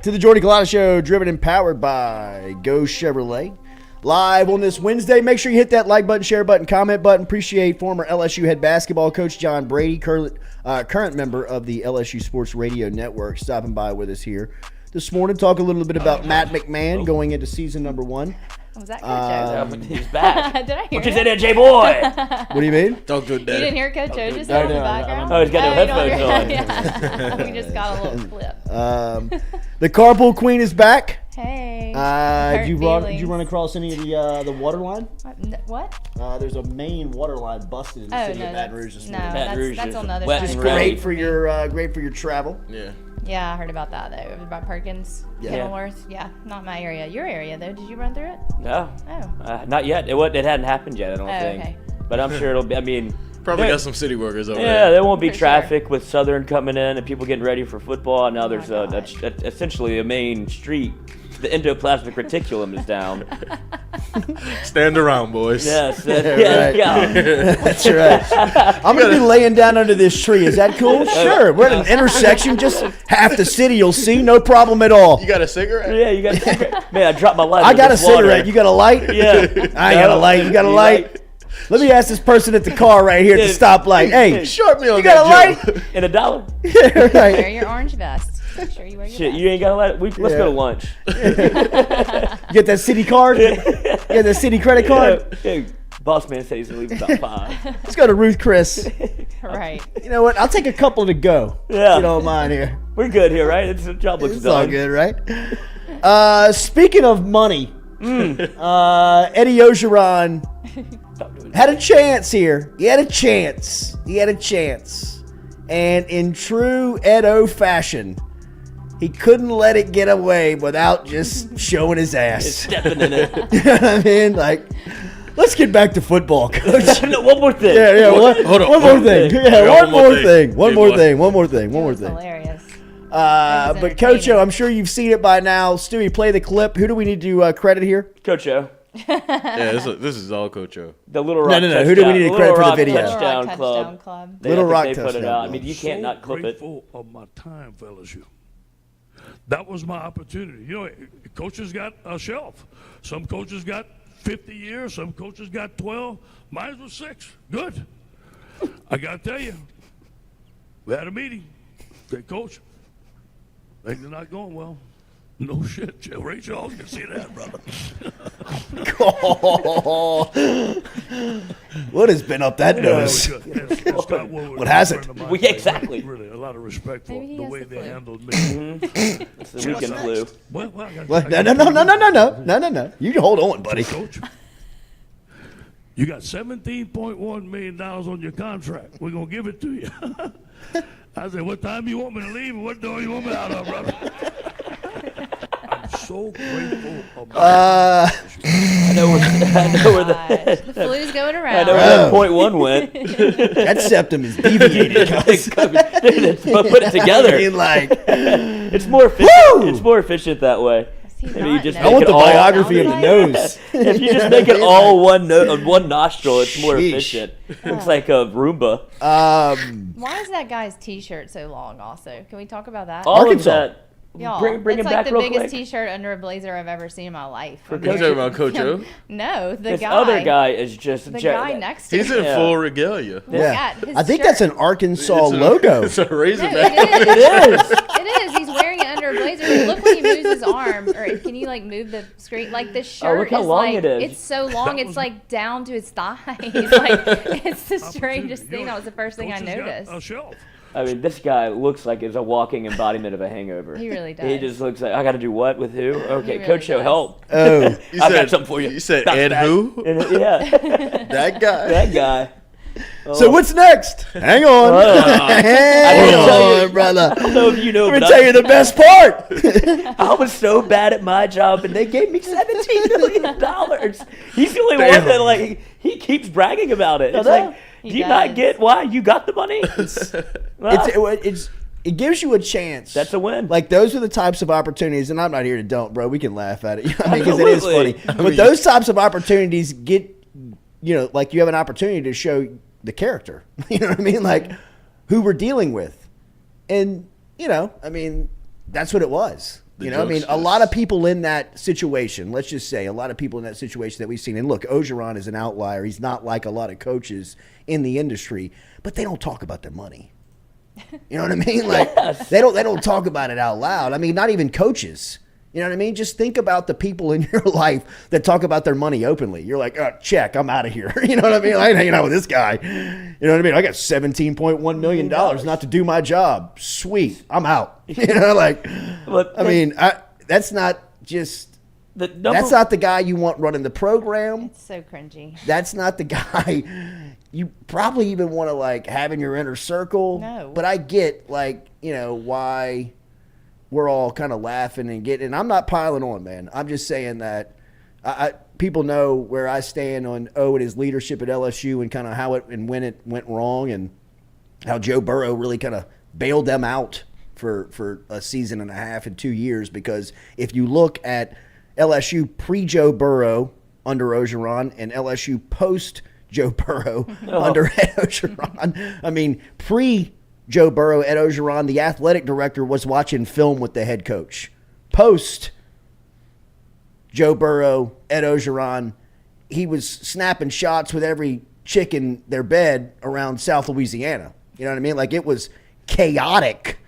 To the Jordy Culotta Show, driven and powered by Go Chevrolet. Live on this Wednesday. Make sure you hit that like button, share button, comment button. Appreciate former LSU head basketball coach John Brady, current member of the LSU Sports Radio Network, stopping by with us here this morning. Talk a little bit about Matt McMahon going into season number 1. Was that Coach O? He's back. Did I hear What you it? say there, J-Boy? What do you mean? Don't do that. You didn't hear Coach O just No, in the no, background? Oh, he's got no you don't headphones hear- on. Yeah. We just got a little clip. The Carpool Queen is back. Hey. Did you run feelings. across any of the water line? What? There's a main water line busted in the city of Baton Rouge this morning. That's on the other wet side. and Great for your travel. Yeah. Yeah, I heard about that though. About Perkins, Yeah. Kenilworth. Yeah, not my area. Your area though. Did you run through it? No. Oh. Not yet. It hadn't happened yet, I don't think. Okay. But I'm sure it'll be, I mean. Probably got some city workers over there. Yeah, there won't be For traffic with Southern coming in and people getting ready for football. Now there's my essentially a main street. The endoplasmic reticulum is down. Stand around, boys. Yes. Right. Yeah. That's right. I'm going to be laying down under this tree. Is that cool? Sure. We're at an intersection. Just half the city you'll see. No problem at all. You got a cigarette? Yeah, you got a cigarette. Man, I dropped my light. I got a cigarette. You got a light? Yeah. I ain't got a light. You got a light? Let me ask this person at the car right here at the stoplight. Hey, short me on you that got a light? joke. And $1. Yeah, Wear right. your orange vest. Make sure you wear your Shit, vest. you ain't got a light. Let's go to lunch. Get that city card? Get that city credit card? Yeah. Boss man said he's gonna leave about 5. Let's go to Ruth Chris. Right. You know what? I'll take a couple to go. Yeah. If you don't mind here. We're good here, right? The job looks It's done. all good, right? Speaking of money, Eddie Ogeron had a chance here. He had a chance. And in true Ed O fashion, he couldn't let it get away without just showing his ass. Just stepping in it. You know what I mean? Like, let's get back to football, Coach. No, one more thing. Yeah, Hold on. one more thing. Yeah, one more thing. One more thing. That's hilarious. But Coach O, I'm sure you've seen it by now. Stewie, play the clip. Who do we need to credit here? Coach O. Yeah, this is all Coach O. The Little Rock No. Who do we need to credit for the video? Touchdown Little Rock Club. Touchdown Club. They Little Rock put it Touchdown out. I Club. mean, you can't not clip it. Grateful of my time for LSU. That was my opportunity. You know, coaches got a shelf. Some coaches got 50 years. Some coaches got 12. Mine was 6. Good. I got to tell you, we had a meeting. Said, Coach, things are not going well. No shit, Joe. Ray Charles can see that, brother. What has been up that nose? What hasn't? Exactly. Really, a lot of respect for the way they handled me. It's the weekend flu. No. You hold on, buddy. Coach, you got $17.1 million on your contract. We're going to give it to you. I said, what time you want me to leave and what door you want me out of, brother? I'm so grateful about I know where the flu's going around. I know where that point one went. That septum is deviated. Put it together. I mean, like, it's more efficient. It's more efficient that way. Maybe you just I want the biography of the nose. If you just make it all one nostril, it's more efficient. Looks like a Roomba. Why is that guy's T-shirt so long? Also, can we talk about that? All of that. Y'all, bring it's him like back the real biggest quick. T-shirt under a blazer I've ever seen in my life. You talking about Coach O? No, the This guy. other guy is just the guy next to He's him. in full regalia. Yeah. His I think shirt- that's an Arkansas logo. It's a Razorback. No, it is. It is. He's wearing it under a blazer. Look when he moves his arm. Or can you like move the screen? Like this shirt look how is long like it is. it's so long. It's like down to his thighs. Like it's the strangest thing. That was the first thing I noticed. A shelf. I mean, this guy looks like he's a walking embodiment of a hangover. He really does. He just looks like, I got to do what with who? Okay, really Coach, show does. help. Oh. I got something for you. You said Bounce Ed back. who? Yeah. That guy. That guy. So what's next? Hang on. Hang on, brother. I don't know if you know, Let me but tell you the best part. I was so bad at my job, and they gave me $17 million. He's the only one that, like, he keeps bragging about it. It's like, do you not get why you got the money? It gives you a chance. That's a win. Like, those are the types of opportunities, and I'm not here to don't, bro. We can laugh at it. I mean, because it is Absolutely. funny. But those types of opportunities get, you know, like you have an opportunity to show the character. You know what I mean? Like, who we're dealing with. And, you know, I mean, that's what it was. You know, I mean, a lot of people in that situation, let's just say, a lot of people in that situation that we've seen. And look, Orgeron is an outlier. He's not like a lot of coaches in the industry, but they don't talk about their money. You know what I mean? Like, Yes. they don't talk about it out loud. I mean, not even coaches. You know what I mean? Just think about the people in your life that talk about their money openly. You're like, oh, check, I'm out of here. You know what I mean? I ain't hanging out with this guy. You know what I mean? I got $17.1 million not to do my job. Sweet, I'm out. You know, like, I mean, that's not just, that's not the guy you want running the program. It's so cringy. That's not the guy you probably even want to, like, have in your inner circle. No. But I get, like, you know, why we're all kind of laughing and getting, and I'm not piling on, man. I'm just saying that people know where I stand on and his leadership at LSU and kind of how it and when it went wrong and how Joe Burrow really kind of bailed them out for a season and a half and 2 years. Because if you look at LSU pre-Joe Burrow under Orgeron and LSU post-Joe Burrow under Ed Orgeron, I mean, Joe Burrow, Ed Orgeron, the athletic director, was watching film with the head coach. Post Joe Burrow, Ed Orgeron, he was snapping shots with every chick in their bed around South Louisiana. You know what I mean? Like, it was chaotic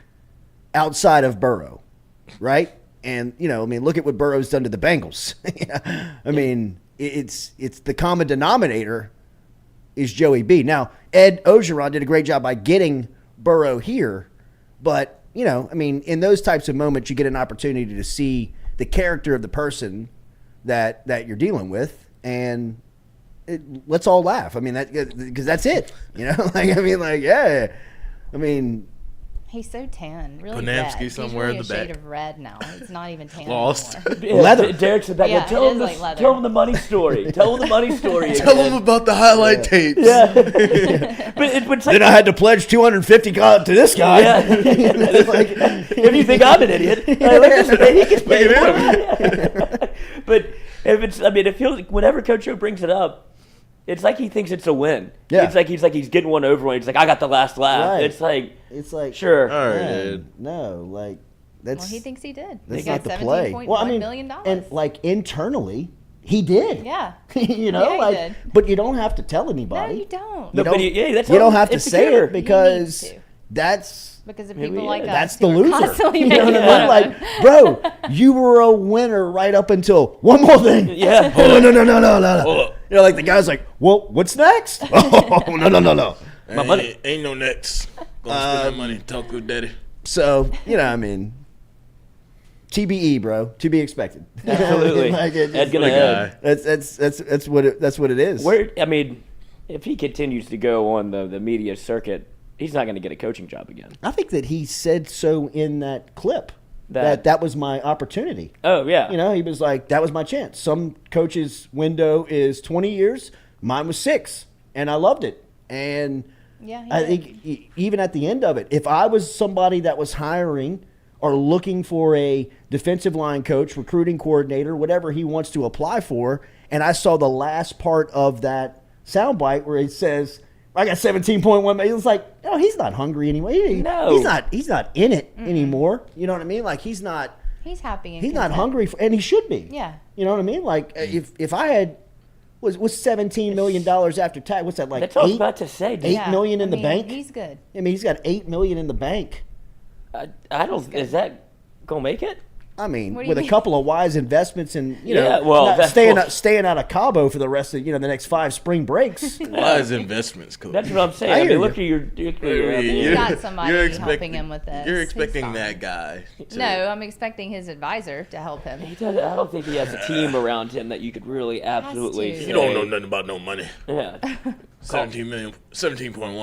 outside of Burrow, right? And, you know, I mean, look at what Burrow's done to the Bengals. I mean, it's the common denominator is Joey B. Now, Ed Orgeron did a great job by getting Burrow here, but, you know, I mean, in those types of moments, you get an opportunity to see the character of the person that you're dealing with, and let's all laugh. I mean, because that's it, you know. Like, I mean, like, yeah, I mean, He's so tan, really Panamsky red. somewhere He's really in the a shade back. of red now. It's not even tan Lost. anymore. Leather. Derek's back. Yeah, Tell it him is like leather. tell him the money story. Tell him the money story. Tell him about the highlight tapes. Yeah. But it's like, then I had to pledge $250 to this guy. Yeah. It's like, if you think I'm an idiot, like, look at this man, he gets paid more. But if it's, I mean, it feels like whenever Coach O brings it up, it's like he thinks it's a win. Yeah. It's like he's getting one over. He's like, I got the last laugh. Right. It's like It's like, sure. All right, man, Ed. no, like, That's he thinks he did. That's He not got the play. $17.1 million. And like internally, he did. Yeah. You know, he like, did. but you don't have to tell anybody. No, you don't. You No, don't, but that's you don't how have to it's say secure. it because You need to. that's Because of people like us. that's who the are loser. constantly You know what making I mean? fun Like, of him. bro, you were a winner right up until one more thing. Yeah. Oh, no. Hold up. You know, like the guy's like, well, what's next? Oh, no. My money. Ain't no next. Gonna spend that money. Talk with daddy. So, you know, I mean, TBE, bro. To be expected. Absolutely. Ed's gonna Ed. That's what it is. Where I mean, if he continues to go on the media circuit, he's not going to get a coaching job again. I think that he said so in that clip. That was my opportunity. Oh, yeah. You know, he was like, that was my chance. Some coaches' window is 20 years. Mine was 6. And I loved it. And I think even at the end of it, if I was somebody that was hiring or looking for a defensive line coach, recruiting coordinator, whatever he wants to apply for, and I saw the last part of that soundbite where it says, I got 17.1 million. It was like, oh, he's not hungry anymore. No. He's not in it anymore. You know what I mean? Like he's not happy. He's not hungry for, and he should be. Yeah. You know what I mean? Like if I had was $17 million after tax, what's that like? That's what I was about to say. Dude. $8 million in the bank. He's good. I mean, he's got $8 million in the bank. I don't. Is that gonna make it? I mean, What do you with a mean? couple of wise investments and Yeah, well, not that's- staying out of Cabo for the rest of the next 5 spring breaks. Wise investments, coach. That's what I'm saying. I I hear mean, you. look at your He's got somebody helping him with this. You're He's expecting fine. that guy. No, I'm expecting his advisor to help him. I don't think he has a team around him that you could really absolutely. to. Say, You don't know nothing about no money. Yeah. 17.1 million.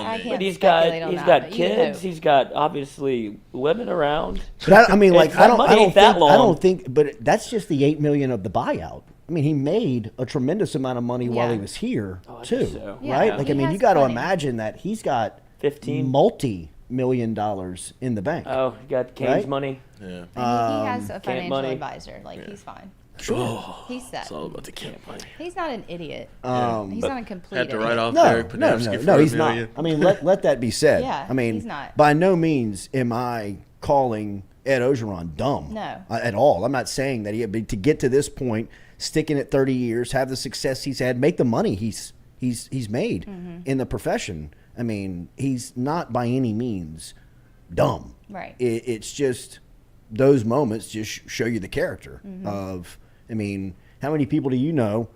I can't But he's speculate got on that, got but you kids. know. He's got obviously women around. But I mean, like It's that money ain't that long. I don't think. But that's just the $8 million of the buyout. I mean, he made a tremendous amount of money while Yeah. he was here I too, think so. right? Yeah. Like, He I mean, has you got to plenty. imagine that he's got 15. multi-million dollars in the bank. Oh, he got Kane's Right? money. Yeah. And he has a camp financial money. advisor. Like he's fine. Oh, He's set. it's all about the camp money. He's not an idiot. He's But not a complete had to idiot. write off No, Derek no, Panevsky for no, $1 he's not. million. I mean, let that be said. Yeah, I mean, he's not. by no means am I calling Ed Ogeron dumb. No. At all. I'm not saying that but to get to this point, sticking at 30 years, have the success he's had, make the money he's made in the profession. I mean, he's not by any means dumb. Right. It's just those moments just show you the character of. I mean, how many people do you know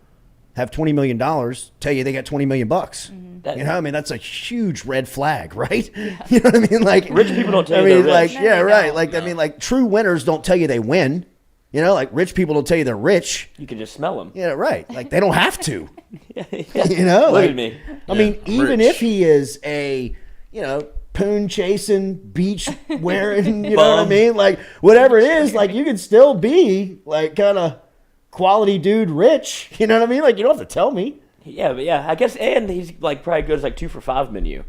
have $20 million tell you they got $20 million bucks? You know, I mean, that's a huge red flag, right? Yeah. You know what I mean? Like Rich people don't tell I you mean, they're like, rich. yeah, No, they right. don't. Like, I mean, like true winners don't tell you they win. You know, like rich people don't tell you they're rich. You can just smell them. Yeah, right. Like they don't have to. Yeah. You know, Look like, at me. I mean, I'm even rich. if he is a, poon chasing, beach wearing, you know what I Bum. mean? Like whatever it is, like you can still be like kind of quality dude rich. You know what I mean? Like you don't have to tell me. Yeah, but yeah, I guess, and he's like probably goes like 2 for $5 menu.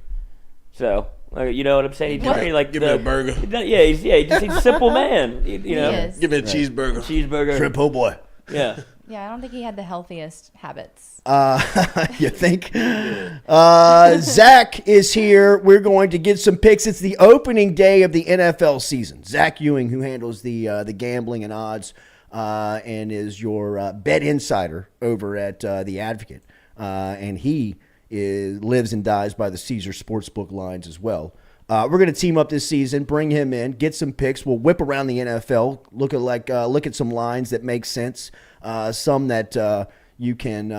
So, you know what I'm saying? He's very, like Give me a burger. Yeah, he's a simple man. You know, is. Give me a cheeseburger. cheeseburger. Shrimp po' boy. Yeah. Yeah, I don't think he had the healthiest habits. You think? Zach is here. We're going to get some picks. It's the opening day of the NFL season. Zach Ewing, who handles the gambling and odds and is your bet insider over at The Advocate. And he lives and dies by the Caesar Sportsbook lines as well. We're going to team up this season, bring him in, get some picks. We'll whip around the NFL, look at some lines that make sense, some that you can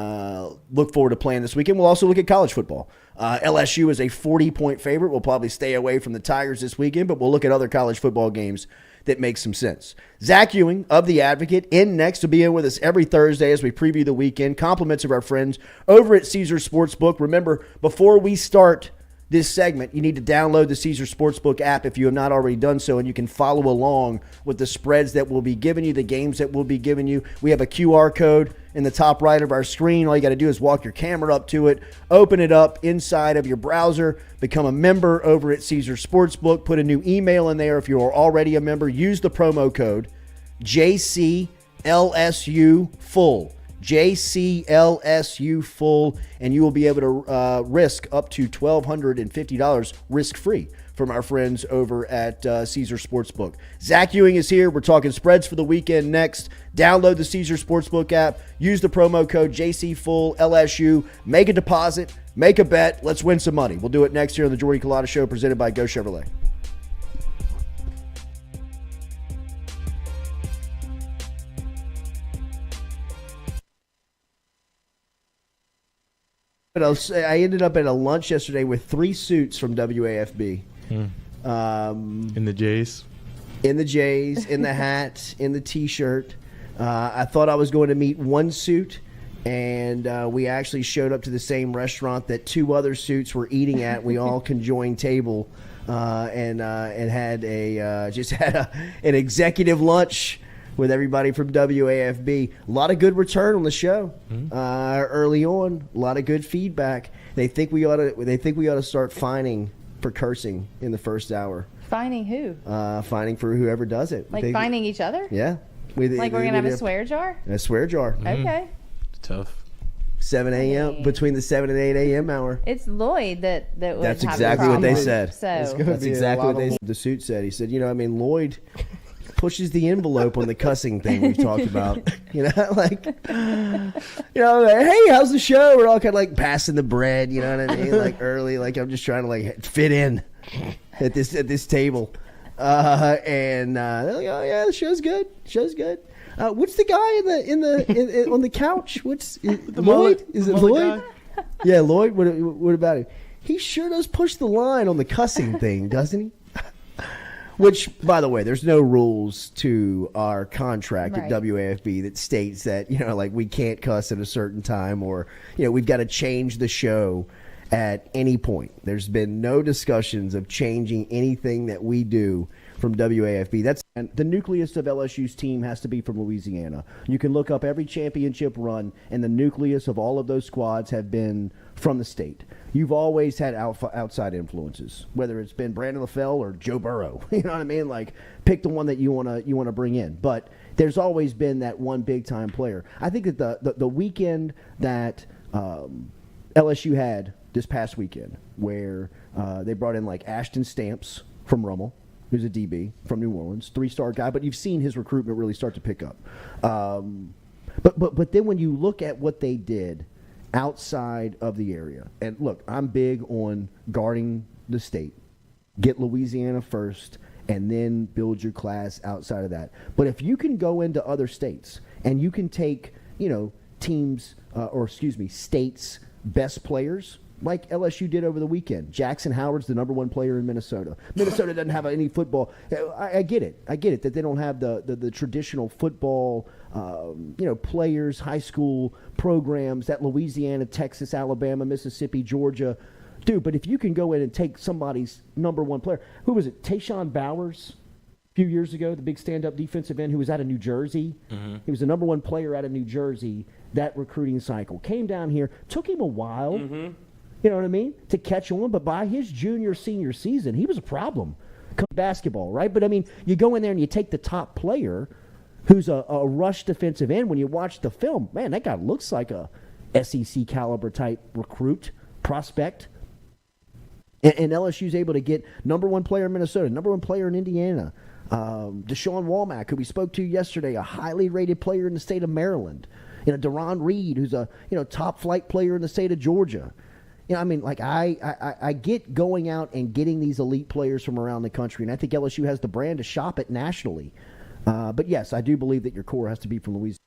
look forward to playing this weekend. We'll also look at college football. LSU is a 40-point favorite. We'll probably stay away from the Tigers this weekend, but we'll look at other college football games that make some sense. Zach Ewing of The Advocate in next to be in with us every Thursday as we preview the weekend. Compliments of our friends over at Caesar Sportsbook. Remember, before we start this segment, you need to download the Caesar Sportsbook app if you have not already done so, and you can follow along with the spreads that we'll be giving you, the games that we'll be giving you. We have a QR code in the top right of our screen. All you got to do is walk your camera up to it, open it up inside of your browser, become a member over at Caesar Sportsbook, put a new email in there if you are already a member. Use the promo code JCLSUFULL. JCLSU full, and you will be able to risk up to $1,250 risk-free from our friends over at Caesar Sportsbook. Zach Ewing is here. We're talking spreads for the weekend next. Download the Caesar Sportsbook app. Use the promo code JCFull LSU. Make a deposit. Make a bet. Let's win some money. We'll do it next year on the Jordy Culotta Show, presented by Go Chevrolet. I ended up at a lunch yesterday with 3 suits from WAFB. In the J's? In the J's, in the hat, in the T-shirt. I thought I was going to meet 1 suit, and we actually showed up to the same restaurant that 2 other suits were eating at. We all conjoined table and had an executive lunch with everybody from WAFB. A lot of good return on the show early on. A lot of good feedback. They think we ought to start fining for cursing in the first hour. Fining who? Fining for whoever does it. Like fining each other? Yeah. We're gonna have a swear jar? A swear jar. Okay. Tough. 7 a.m. between the 7 and 8 a.m. hour. It's Lloyd that would That's have exactly the what they problem. said. So That's exactly what they said. The suit said. He said, Lloyd pushes the envelope on the cussing thing we've talked about. Hey, how's the show? We're all kind of like passing the bread, you know what I mean? Like early, like I'm just trying to fit in at this table. They're like, oh yeah, the show's good. What's the guy in on the couch? What's Lloyd? Is it Lloyd? Yeah, Lloyd. What about him? He sure does push the line on the cussing thing, doesn't he? Which, by the way, there's no rules to our contract at WAFB that states that, we can't cuss at a certain time or, we've got to change the show at any point. There's been no discussions of changing anything that we do from WAFB. That's the nucleus of LSU's team has to be from Louisiana. You can look up every championship run, and the nucleus of all of those squads have been from the state. You've always had outside influences, whether it's been Brandon LaFell or Joe Burrow. You know what I mean? Like, pick the one that you want to bring in. But there's always been that one big time player. I think that the weekend that LSU had this past weekend, where they brought in like Ashton Stamps from Rummel, who's a DB from New Orleans, 3-star guy, but you've seen his recruitment really start to pick up. But then when you look at what they did outside of the area, and look, I'm big on guarding the state. Get Louisiana first, and then build your class outside of that. But if you can go into other states and you can take, states' best players, like LSU did over the weekend. Jackson Howard's the number 1 player in Minnesota. Minnesota doesn't have any football. I get it that they don't have the traditional football, players, high school programs that Louisiana, Texas, Alabama, Mississippi, Georgia do. But if you can go in and take somebody's number 1 player, who was it? Tayshawn Bowers a few years ago, the big stand-up defensive end who was out of New Jersey. Mm-hmm. He was the number 1 player out of New Jersey that recruiting cycle. Came down here, took him a while. Mm-hmm. You know what I mean? To catch on, but by his senior season, he was a problem. Basketball, right? But I mean, you go in there and you take the top player, who's a rush defensive end. When you watch the film, man, that guy looks like a SEC caliber type recruit prospect. And LSU's able to get number 1 player in Minnesota, number 1 player in Indiana. Deshaun Womack, who we spoke to yesterday, a highly rated player in the state of Maryland. Deron Reed, who's a top flight player in the state of Georgia. I get going out and getting these elite players from around the country, and I think LSU has the brand to shop it nationally. But yes, I do believe that your core has to be from Louisiana.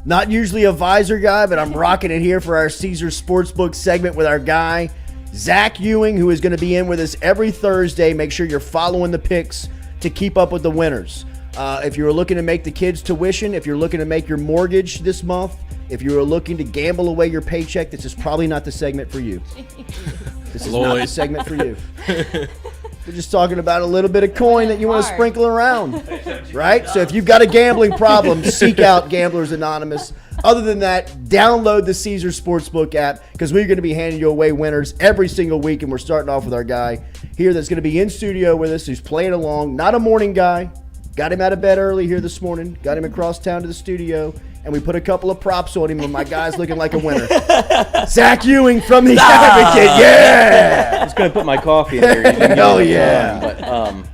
Not usually a visor guy, but I'm rocking it here for our Caesar Sportsbook segment with our guy, Zach Ewing, who is going to be in with us every Thursday. Make sure you're following the picks to keep up with the winners. If you're looking to make the kids' tuition, if you're looking to make your mortgage this month, if you're looking to gamble away your paycheck, this is probably not the segment for you. This is not the segment for you. We're just talking about a little bit of coin that you want to sprinkle around, right? So if you've got a gambling problem, seek out Gamblers Anonymous. Other than that, download the Caesar Sportsbook app because we're going to be handing you away winners every single week, and we're starting off with our guy here that's going to be in studio with us, who's playing along. Not a morning guy. Got him out of bed early here this morning. Got him across town to the studio, and we put a couple of props on him, and my guy's looking like a winner. Zach Ewing from the Advocate. Yeah! I was going to put my coffee in there. Hell yeah. But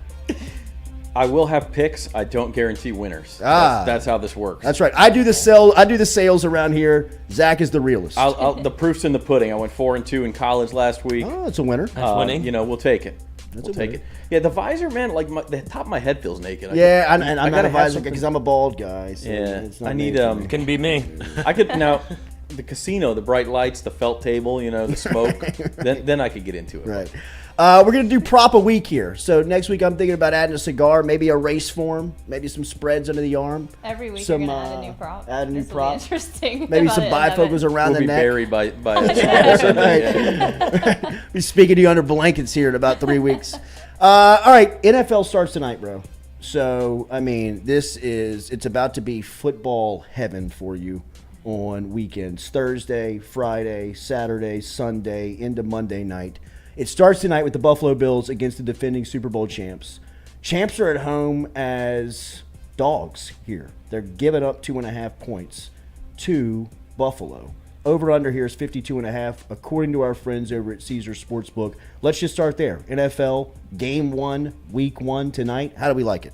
I will have picks. I don't guarantee winners. That's how this works. That's right. I do the sales around here. Zach is the realist. The proof's in the pudding. I went 4-2 in college last week. Oh, it's a winner. That's winning. We'll take it. We'll take it. Yeah, the visor, man, like the top of my head feels naked. I'm not a visor because I'm a bald guy. So it's not I need Couldn't be me. I could now. The casino, the bright lights, the felt table, the smoke. then I could get into it. Right. We're going to do prop a week here. So next week I'm thinking about adding a cigar, maybe a race form, maybe some spreads under the arm. Every week you're going to add a new prop. Add a new prop. Interesting. Maybe some bifocals around the neck. We'll be buried by a Sunday. We're speaking to you under blankets here in about 3 weeks. All right, NFL starts tonight, bro. So, I mean, it's about to be football heaven for you on weekends. Thursday, Friday, Saturday, Sunday, into Monday night. It starts tonight with the Buffalo Bills against the defending Super Bowl champs. Champs are at home as dogs here. They're giving up 2.5 points to Buffalo. Over-under here is 52.5, according to our friends over at Caesar Sportsbook. Let's just start there. NFL, Game 1, Week 1 tonight. How do we like it?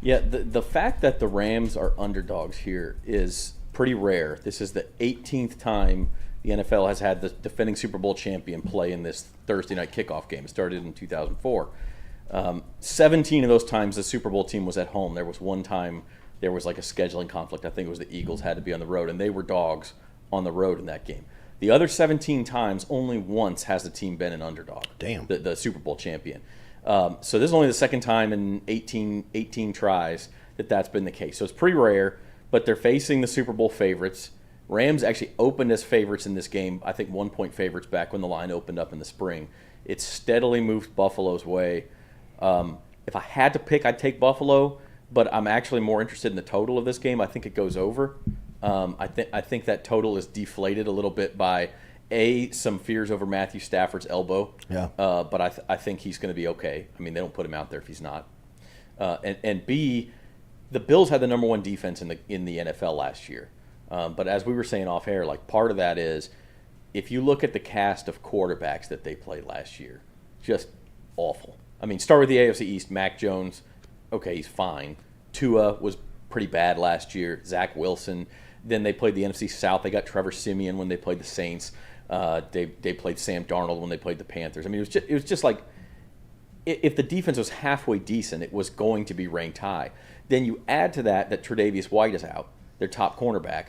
Yeah, the fact that the Rams are underdogs here is pretty rare. This is the 18th time the NFL has had the defending Super Bowl champion play in this Thursday night kickoff game. It started in 2004. 17 of those times the Super Bowl team was at home. There was one time there was like a scheduling conflict. I think it was the Eagles had to be on the road, and they were dogs on the road in that game. The other 17 times, only once has the team been an underdog. Damn. The Super Bowl champion. So this is only the second time in 18 tries that's been the case. So it's pretty rare, but they're facing the Super Bowl favorites. Rams actually opened as favorites in this game, I think 1-point favorites back when the line opened up in the spring. It's steadily moved Buffalo's way. If I had to pick, I'd take Buffalo, but I'm actually more interested in the total of this game. I think it goes over. I think that total is deflated a little bit by some fears over Matthew Stafford's elbow. Yeah. But I think he's going to be okay. I mean, they don't put him out there if he's not. And B, the Bills had the number one defense in the NFL last year. But as we were saying off air, like part of that is if you look at the cast of quarterbacks that they played last year, just awful. I mean, start with the AFC East. Mac Jones, okay, he's fine. Tua was pretty bad last year. Zach Wilson. Then they played the NFC South. They got Trevor Siemian when they played the Saints. They played Sam Darnold when they played the Panthers. I mean, it was just like if the defense was halfway decent, it was going to be ranked high. Then you add to that Tre'Davious White is out, their top cornerback.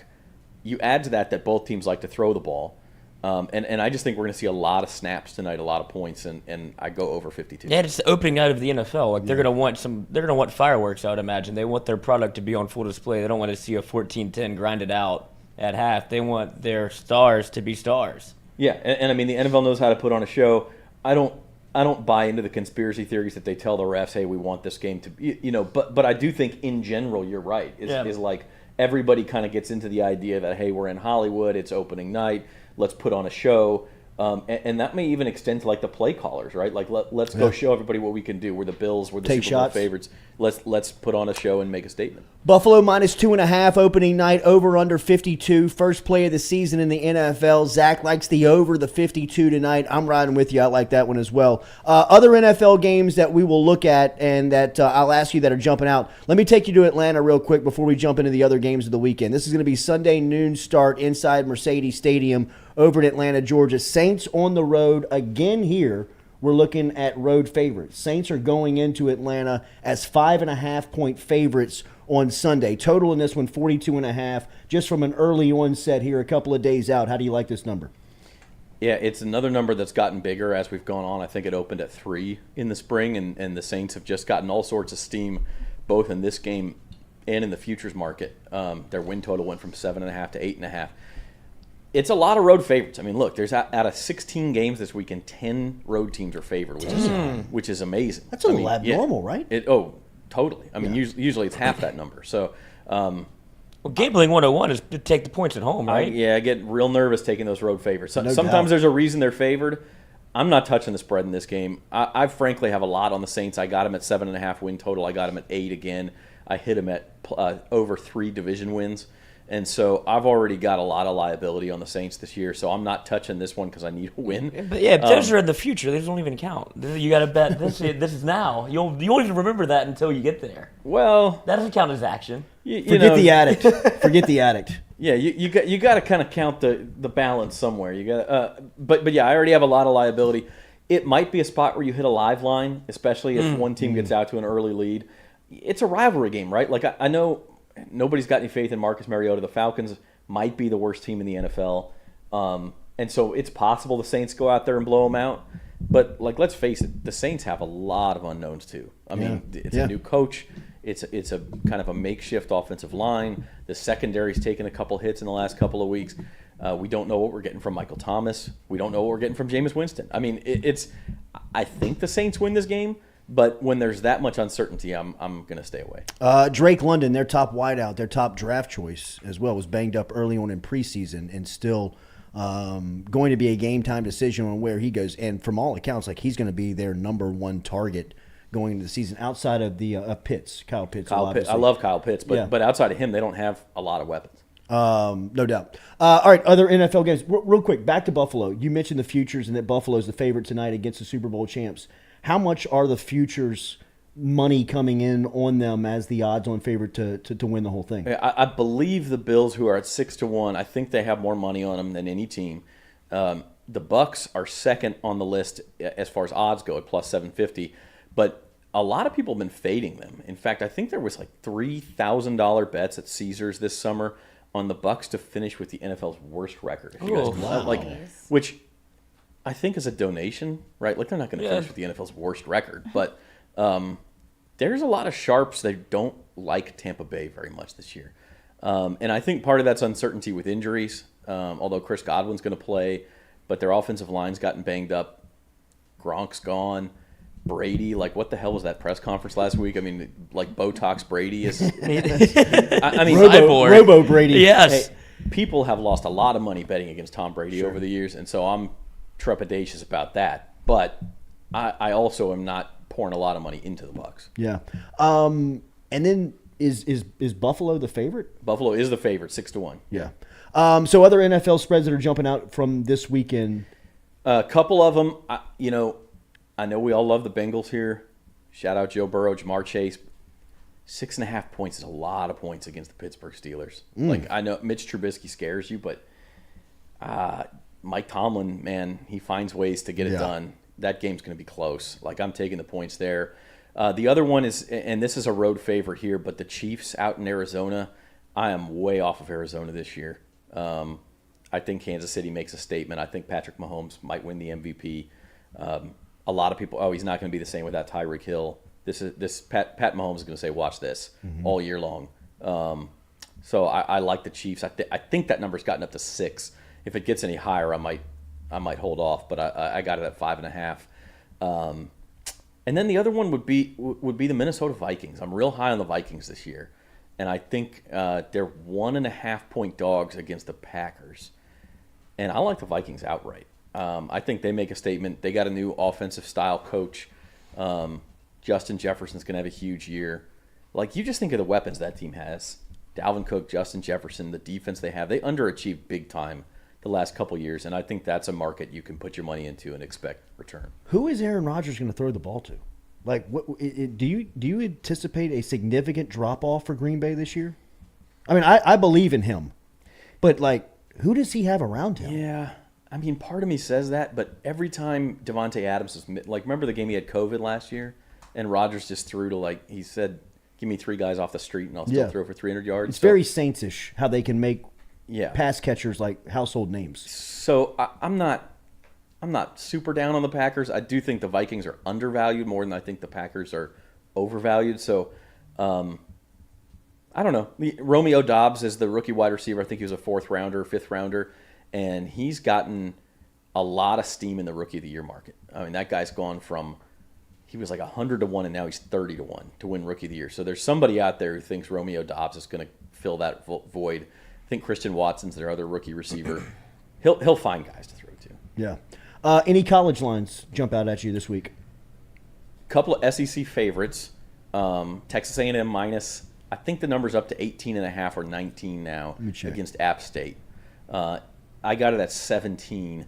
You add to that both teams like to throw the ball. And I just think we're going to see a lot of snaps tonight, a lot of points, and I go over 52. Yeah, it's the opening night of the NFL. Like they're going to want fireworks, I would imagine. They want their product to be on full display. They don't want to see a 14-10 grinded out at half. They want their stars to be stars. Yeah, and I mean the NFL knows how to put on a show. I don't buy into the conspiracy theories that they tell the refs, hey, we want this game to be, but I do think in general you're right. Is like everybody kind of gets into the idea that, hey, we're in Hollywood, it's opening night, let's put on a show. And that may even extend to like the play callers, right? Like let's go show everybody what we can do. We're the Bills, we're the Super Bowl favorites. Let's put on a show and make a statement. Buffalo minus 2.5 opening night, over under 52. First play of the season in the NFL. Zach likes the over the 52 tonight. I'm riding with you. I like that one as well. Other NFL games that we will look at and that I'll ask you that are jumping out. Let me take you to Atlanta real quick before we jump into the other games of the weekend. This is going to be Sunday noon start inside Mercedes Stadium over in Atlanta, Georgia. Saints on the road again here. We're looking at road favorites. Saints are going into Atlanta as 5.5-point favorites on Sunday. Total in this one, 42.5. Just from an early onset here, a couple of days out. How do you like this number? Yeah, it's another number that's gotten bigger as we've gone on. I think it opened at 3 in the spring, and the Saints have just gotten all sorts of steam, both in this game and in the futures market. Their win total went from 7.5 to 8.5. It's a lot of road favorites. I mean, look, there's out of 16 games this weekend, 10 road teams are favored, which is amazing. That's abnormal, right? Totally. I mean, usually it's half that number. So Well, gambling 101 is to take the points at home, right? I get real nervous taking those road favorites. No Sometimes doubt. there's a reason they're favored. I'm not touching the spread in this game. I frankly have a lot on the Saints. I got them at 7.5 win total. I got them at 8 again. I hit them at over 3 division wins. And so I've already got a lot of liability on the Saints this year, so I'm not touching this one because I need a win. But yeah, those are in the future. Those don't even count. You got to bet this is now. You won't even remember that until you get there. Well, that doesn't count as action. Forget the addict. Forget the addict. Yeah, you got to kind of count the balance somewhere. You got, but yeah, I already have a lot of liability. It might be a spot where you hit a live line, especially if one team gets out to an early lead. It's a rivalry game, right? Like I know nobody's got any faith in Marcus Mariota. The Falcons might be the worst team in the NFL, and so it's possible the Saints go out there and blow them out. But like, let's face it, the Saints have a lot of unknowns too. I mean, it's a new coach. It's a kind of a makeshift offensive line. The secondary's taken a couple hits in the last couple of weeks. We don't know what we're getting from Michael Thomas. We don't know what we're getting from Jameis Winston. I mean, I think the Saints win this game, but when there's that much uncertainty, I'm going to stay away. Drake London, their top wideout, their top draft choice as well, was banged up early on in preseason and still going to be a game-time decision on where he goes. And from all accounts, like he's going to be their number one target going into the season outside of the Pitts, Kyle Pitts. I love Kyle Pitts, but outside of him, they don't have a lot of weapons. No doubt. All right, other NFL games. Real quick, back to Buffalo. You mentioned the futures and that Buffalo's the favorite tonight against the Super Bowl champs. How much are the futures money coming in on them as the odds-on favorite to win the whole thing? I believe the Bills, who are at 6-1, I think they have more money on them than any team. The Bucs are second on the list as far as odds go at plus 750, but a lot of people have been fading them. In fact, I think there was like $3,000 bets at Caesars this summer on the Bucs to finish with the NFL's worst record. If you guys know, like, which I think is a donation, right? Like, they're not going to finish with the NFL's worst record, but there's a lot of sharps that don't like Tampa Bay very much this year. And I think part of that's uncertainty with injuries, although Chris Godwin's going to play, but their offensive line's gotten banged up. Gronk's gone. Brady, like, what the hell was that press conference last week? I mean, like, Botox Brady is. I mean, Robo Brady. Yes. Hey, people have lost a lot of money betting against Tom Brady over the years, and so I'm trepidatious about that. But I also am not pouring a lot of money into the Bucs. Yeah. And then is Buffalo the favorite? Buffalo is the favorite, 6-1. Yeah. So other NFL spreads that are jumping out from this weekend. A couple of them, I know we all love the Bengals here. Shout out Joe Burrow, Jamar Chase. 6.5 points is a lot of points against the Pittsburgh Steelers. Like, I know Mitch Trubisky scares you, but Mike Tomlin, man, he finds ways to get it done. That game's going to be close. Like, I'm taking the points there. The other one is, and this is a road favorite here, but the Chiefs out in Arizona. I am way off of Arizona this year. I think Kansas City makes a statement. I think Patrick Mahomes might win the MVP. A lot of people, he's not going to be the same without Tyreek Hill. Pat Mahomes is going to say, watch this all year long. So I like the Chiefs. I think that number's gotten up to 6. If it gets any higher, I might hold off. But I got it at 5.5. And then the other one would be the Minnesota Vikings. I'm real high on the Vikings this year, and I think they're 1.5 point dogs against the Packers. And I like the Vikings outright. I think they make a statement. They got a new offensive style coach. Justin Jefferson's going to have a huge year. Like, you just think of the weapons that team has. Dalvin Cook, Justin Jefferson, the defense they have. They underachieved big time the last couple years, and I think that's a market you can put your money into and expect return. Who is Aaron Rodgers going to throw the ball to? Like, do you anticipate a significant drop-off for Green Bay this year? I mean, I believe in him. But, like, who does he have around him? Yeah. I mean, part of me says that, but every time Devontae Adams was like, remember the game he had COVID last year, and Rodgers just threw to, like, he said, "Give me 3 guys off the street, and I'll still throw for 300 yards." It's very Saints-ish how they can make pass catchers like household names. So I'm not super down on the Packers. I do think the Vikings are undervalued more than I think the Packers are overvalued. So I don't know. Romeo Doubs is the rookie wide receiver. I think he was a 4th rounder, 5th rounder. And he's gotten a lot of steam in the Rookie of the Year market. I mean, that guy's gone from, he was like 100-1, and now he's 30-1 to win Rookie of the Year. So there's somebody out there who thinks Romeo Doubs is going to fill that void. I think Christian Watson's their other rookie receiver. He'll find guys to throw to. Yeah. Any college lines jump out at you this week? Couple of SEC favorites. Texas A&M minus, I think the number's up to 18.5 or 19 now against App State. I got it at 17.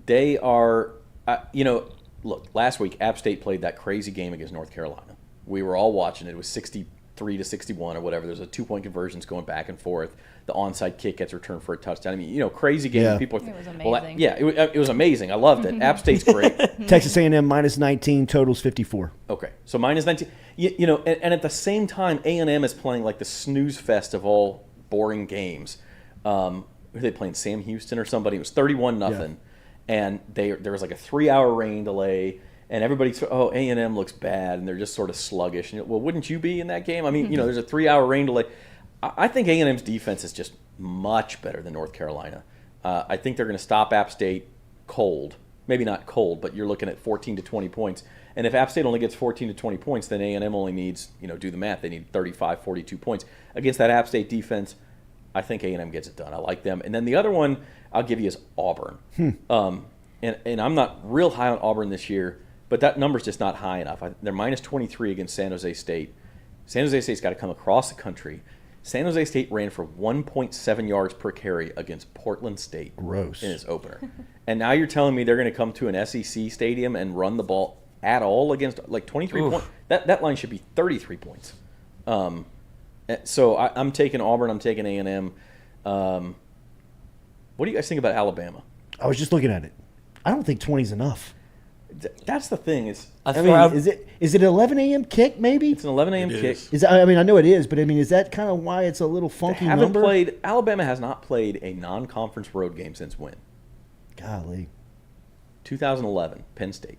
They are, look, last week App State played that crazy game against North Carolina. We were all watching it. It was 63 to 61 or whatever. There's a 2-point conversions going back and forth. The onside kick gets returned for a touchdown. I mean, crazy game. Yeah. People. It was amazing. Well, it was amazing. I loved it. App State's great. Texas A&M minus 19, totals 54. Okay, so minus 19. And at the same time, A&M is playing like the snooze fest of all boring games. Who are they playing? Sam Houston or somebody? It was 31-0, and there was like a 3-hour rain delay. And everybody said, A&M looks bad, and they're just sort of sluggish. And well, wouldn't you be in that game? I mean, there's a 3-hour rain delay. I think A&M's defense is just much better than North Carolina. I think they're going to stop App State cold. Maybe not cold, but you're looking at 14 to 20 points. And if App State only gets 14 to 20 points, then A&M only needs, do the math, they need 35, 42 points. Against that App State defense, I think A&M gets it done. I like them. And then the other one I'll give you is Auburn. And I'm not real high on Auburn this year, but that number's just not high enough. They're minus 23 against San Jose State. San Jose State's got to come across the country. San Jose State ran for 1.7 yards per carry against Portland State. Gross. In its opener. And now you're telling me they're going to come to an SEC stadium and run the ball at all against like 23 points? That line should be 33 points. So I'm taking Auburn. I'm taking A&M. What do you guys think about Alabama? I was just looking at it. I don't think 20 is enough. That's the thing. Is it an 11 a.m. kick? Maybe it's an 11 a.m. kick. I know it is, but is that kind of why it's a little funky number? Alabama has not played a non-conference road game since when? Golly. 2011, Penn State.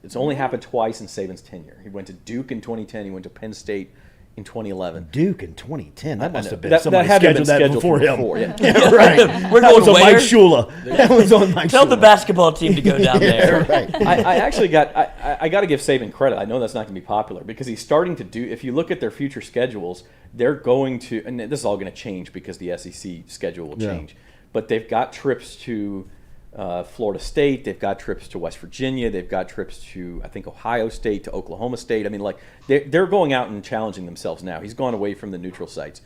It's only happened twice in Saban's tenure. He went to Duke in 2010. He went to Penn State in 2011. Duke in 2010. That must have been that somebody had scheduled been that before him. Yeah, right. That was on Mike Shula. That was on Mike Shula. Tell the basketball team to go down there. Right. I actually got to give Saban credit. I know that's not going to be popular because he's starting to do. If you look at their future schedules, they're going to, and this is all going to change because the SEC schedule will change. But they've got trips to Florida State. They've got trips to West Virginia. They've got trips to, I think, Ohio State, to Oklahoma State. I mean, like, they're going out and challenging themselves now. He's gone away from the neutral sites.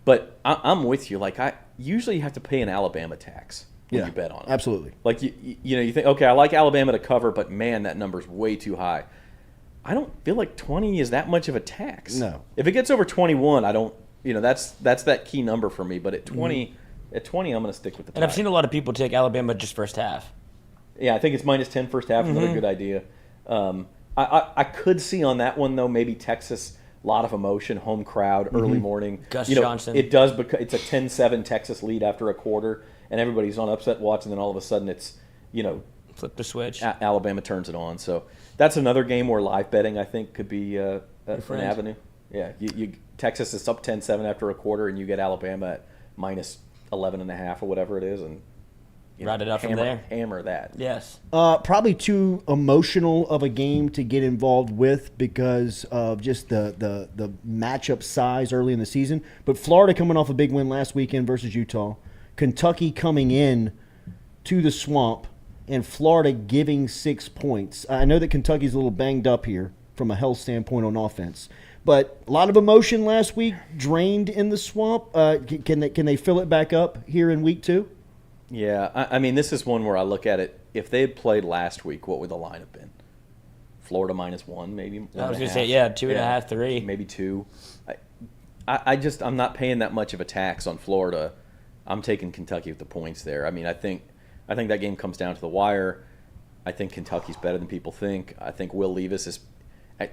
But I'm with you. Like, usually you have to pay an Alabama tax when you bet on it. Absolutely. Like, you think, okay, I like Alabama to cover, but, man, that number's way too high. I don't feel like 20 is that much of a tax. No. If it gets over 21, I don't, that's that key number for me. But at 20... At 20, I'm going to stick with the tie. And I've seen a lot of people take Alabama just first half. Yeah, I think it's minus 10 first half. Another good idea. I could see on that one, though, maybe Texas, a lot of emotion, home crowd, early morning. Gus Johnson. It does because it's a 10-7 Texas lead after a quarter, and everybody's on upset watch, and then all of a sudden it's, flip the switch. Alabama turns it on. So that's another game where live betting, I think, could be an avenue. Yeah, Texas is up 10-7 after a quarter, and you get Alabama at minus 11.5 or whatever it is, and ride it up from there. Hammer that. Yes. Probably too emotional of a game to get involved with because of just the matchup size early in the season. But Florida coming off a big win last weekend versus Utah, Kentucky coming in to the Swamp, and Florida giving 6 points. I know that Kentucky's a little banged up here from a health standpoint on offense. But a lot of emotion last week, drained in the Swamp. Can they fill it back up here in week 2? Yeah, I mean, this is one where I look at it. If they had played last week, what would the line have been? Florida -1, maybe. I was going to say, 2.5, 3, maybe 2. I'm not paying that much of a tax on Florida. I'm taking Kentucky with the points there. I mean, I think that game comes down to the wire. I think Kentucky's better than people think. I think Will Levis is.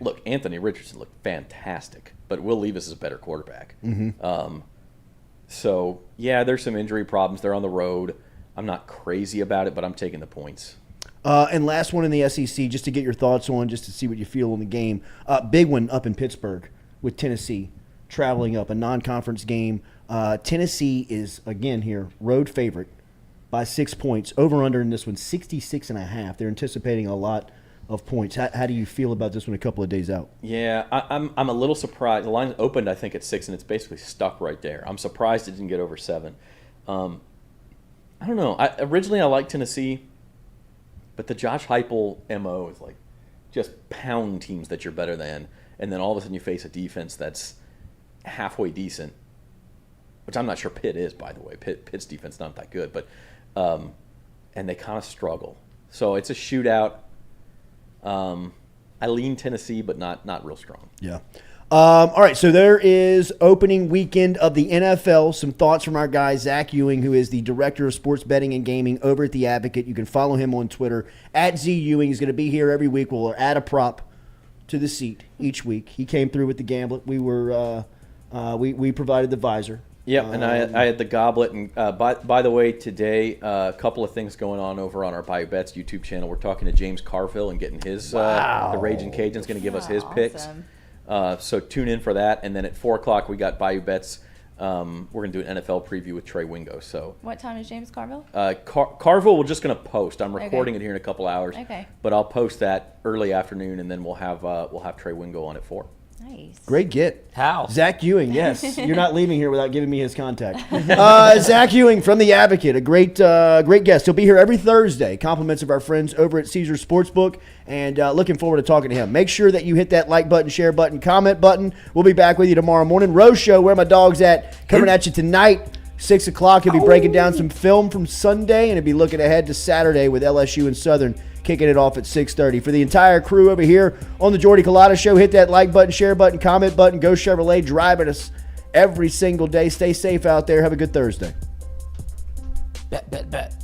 Look, Anthony Richardson looked fantastic, but Will Levis is a better quarterback. So, yeah, there's some injury problems. They're on the road. I'm not crazy about it, but I'm taking the points. And last one in the SEC, just to get your thoughts on, just to see what you feel in the game. Big one up in Pittsburgh with Tennessee, traveling up, a non-conference game. Tennessee is, again here, road favorite by 6 points. Over-under in this one, 66.5. They're anticipating a lot of points. How do you feel about this one a couple of days out? Yeah, I'm a little surprised. The line opened, I think, at 6, and it's basically stuck right there. I'm surprised it didn't get over 7. I don't know. Originally, I liked Tennessee, but the Josh Heupel MO is like just pound teams that you're better than, and then all of a sudden you face a defense that's halfway decent, which I'm not sure Pitt is, by the way. Pitt's defense not that good, but and they kind of struggle. So it's a shootout. I lean Tennessee, but not real strong. Yeah. All right, so there is opening weekend of the NFL. Some thoughts from our guy, Zach Ewing, who is the Director of Sports Betting and Gaming over at The Advocate. You can follow him on Twitter, @ZEwing. He's going to be here every week. We'll add a prop to the seat each week. He came through with the gamblet. We were we provided the visor. Yep, and I had the goblet. And by the way, today a couple of things going on over on our Bayou Bets YouTube channel. We're talking to James Carville and getting his the Raging Cajun's going to give us his picks. So tune in for that. And then at 4 o'clock we got Bayou Bets. We're going to do an NFL preview with Trey Wingo. So what time is James Carville? Carville, we're just going to post. I'm recording it here in a couple hours. Okay. But I'll post that early afternoon, and then we'll have Trey Wingo on at 4. Nice. Great get. How? Zach Ewing, yes. You're not leaving here without giving me his contact. Zach Ewing from The Advocate, a great guest. He'll be here every Thursday. Compliments of our friends over at Caesars Sportsbook, and looking forward to talking to him. Make sure that you hit that like button, share button, comment button. We'll be back with you tomorrow morning. Rose Show, Where My Dog's At, coming at you tonight. 6 o'clock, he'll be breaking down some film from Sunday, and he'll be looking ahead to Saturday with LSU and Southern, kicking it off at 6:30. For the entire crew over here on the Jordy Culotta Show, hit that like button, share button, comment button. Go Chevrolet, driving us every single day. Stay safe out there. Have a good Thursday. Bet.